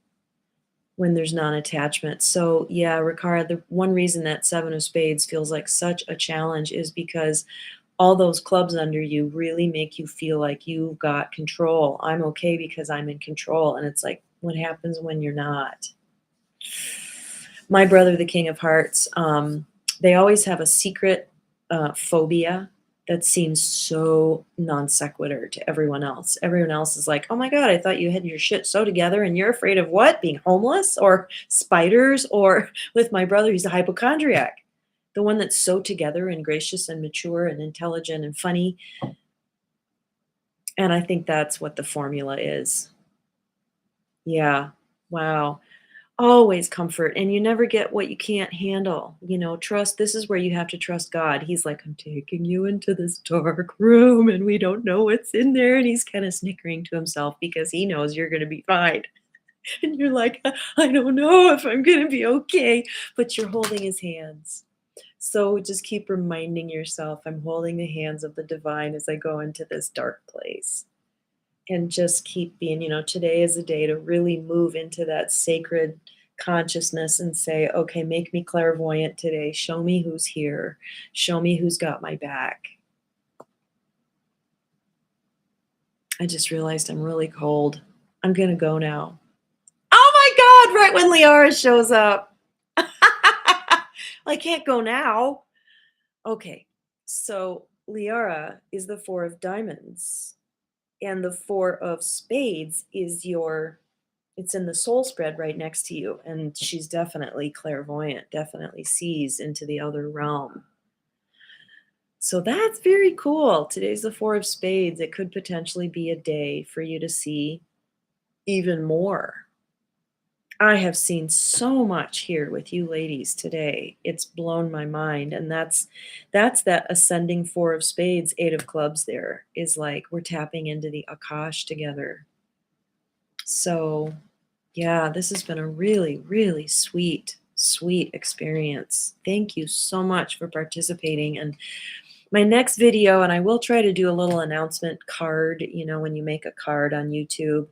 when there's non-attachment. So yeah, Ricard, the one reason that Seven of Spades feels like such a challenge is because all those clubs under you really make you feel like you've got control. I'm okay because I'm in control. And it's like, what happens when you're not? My brother, the King of Hearts, they always have a secret phobia that seems so non sequitur to everyone else. Everyone else is like, oh my God, I thought you had your shit so together and you're afraid of what? Being homeless or spiders? Or with my brother, he's a hypochondriac. The one that's so together and gracious and mature and intelligent and funny. And I think that's what the formula is. Yeah. Wow. Always comfort, and you never get what you can't handle. Trust, this is where you have to trust God. He's like, I'm taking you into this dark room and we don't know what's in there. And he's kind of snickering to himself because he knows you're going to be fine. And you're like, I don't know if I'm going to be okay, but you're holding his hands. So just keep reminding yourself, I'm holding the hands of the divine as I go into this dark place. And just keep being, today is a day to really move into that sacred consciousness and say, okay, make me clairvoyant today. Show me who's here. Show me who's got my back. I just realized I'm really cold. I'm going to go now. Oh my God, right when Liara shows up. I can't go now. Okay, so Liara is the Four of Diamonds. And the Four of Spades is it's in the soul spread right next to you. And she's definitely clairvoyant, definitely sees into the other realm. So that's very cool. Today's the Four of Spades. It could potentially be a day for you to see even more. I have seen so much here with you ladies today. It's blown my mind. And that's that ascending Four of Spades, Eight of Clubs there is like we're tapping into the Akash together. So yeah, this has been a really, really sweet experience. Thank you so much for participating. And my next video, and I will try to do a little announcement card, when you make a card on YouTube.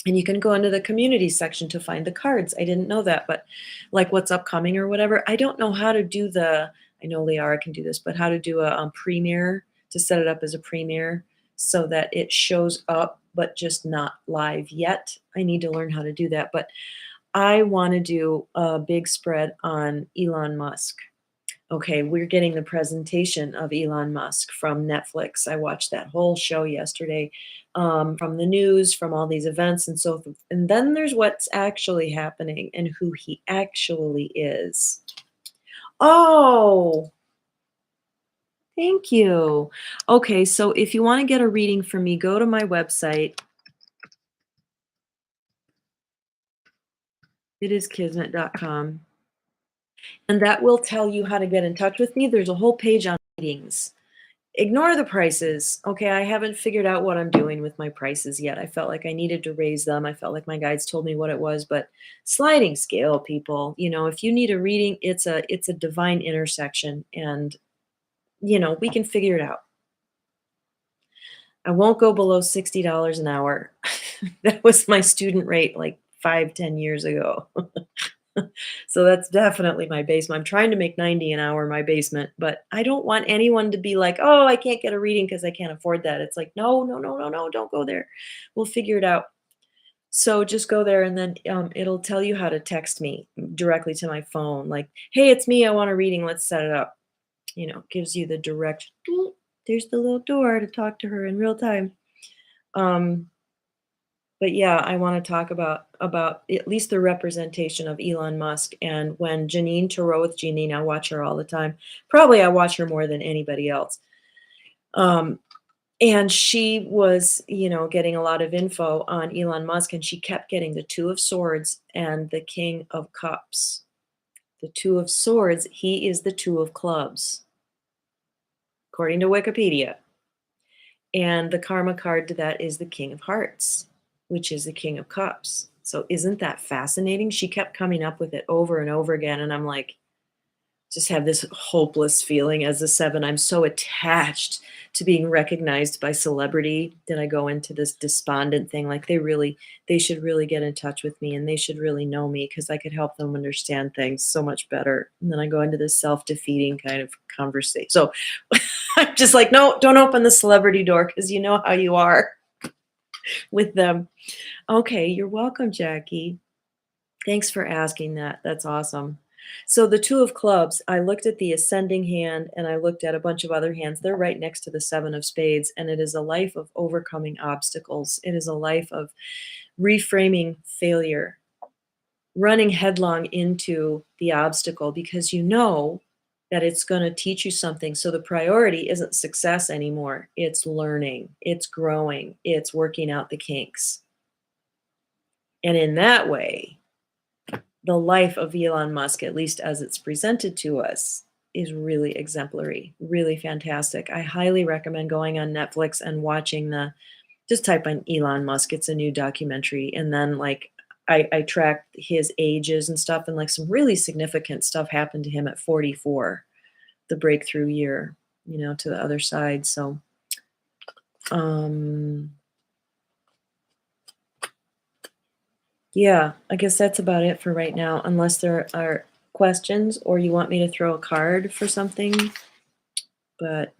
And you can go into the community section to find the cards. I didn't know that, but like what's upcoming or whatever. I don't know how to do I know Liara can do this, but how to do a premiere, to set it up as a premiere so that it shows up, but just not live yet. I need to learn how to do that. But I want to do a big spread on Elon Musk. Okay, we're getting the presentation of Elon Musk from Netflix. I watched that whole show yesterday, from the news, from all these events and so forth. And then there's what's actually happening and who he actually is. Oh, thank you. Okay, so if you want to get a reading from me, go to my website. It is kismet.com. And that will tell you how to get in touch with me. There's a whole page on readings. Ignore the prices. Okay, I haven't figured out what I'm doing with my prices yet. I felt like I needed to raise them. I felt like my guides told me what it was, but sliding scale, people. If you need a reading, it's a divine intersection, and we can figure it out. I won't go below $60 an hour. That was my student rate like 5, 10 years ago. So that's definitely my basement. I'm trying to make 90 an hour my basement, but I don't want anyone to be like, "Oh, I can't get a reading because I can't afford that." It's like, "No, no, no, no, no, don't go there. We'll figure it out." So just go there, and then it'll tell you how to text me directly to my phone, like, "Hey, it's me. I want a reading. Let's set it up." Gives you the direct. There's the little door to talk to her in real time. Um, but yeah, I want to talk about at least the representation of Elon Musk. And when Janine Tarot with Janine, I watch her all the time. Probably I watch her more than anybody else. Um, and she was, getting a lot of info on Elon Musk, and she kept getting the Two of Swords and the King of Cups. The Two of Swords, he is the Two of Clubs, according to Wikipedia. And the karma card to that is the King of Hearts, which is the King of Cups. So isn't that fascinating? She kept coming up with it over and over again. And I'm like, just have this hopeless feeling as a 7. I'm so attached to being recognized by celebrity that I go into this despondent thing. Like they should really get in touch with me, and they should really know me because I could help them understand things so much better. And then I go into this self-defeating kind of conversation. So I'm just like, no, don't open the celebrity door because you know how you are with them. Okay, you're welcome, Jackie. Thanks for asking that. That's awesome. So the Two of Clubs, I looked at the ascending hand and I looked at a bunch of other hands. They're right next to the Seven of Spades, and it is a life of overcoming obstacles. It is a life of reframing failure, running headlong into the obstacle because you know that it's going to teach you something. So the priority isn't success anymore. It's learning, it's growing, it's working out the kinks. And in that way, the life of Elon Musk, at least as it's presented to us, is really exemplary, really fantastic. I highly recommend going on Netflix and watching just type in Elon Musk. It's a new documentary. And then I tracked his ages and stuff, and like some really significant stuff happened to him at 44, the breakthrough year, to the other side. So, yeah, I guess that's about it for right now, unless there are questions or you want me to throw a card for something. But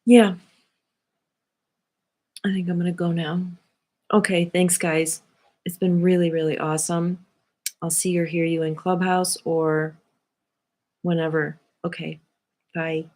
yeah, I think I'm going to go now. Okay, thanks, guys. It's been really, really awesome. I'll see or hear you in Clubhouse or whenever. Okay, bye.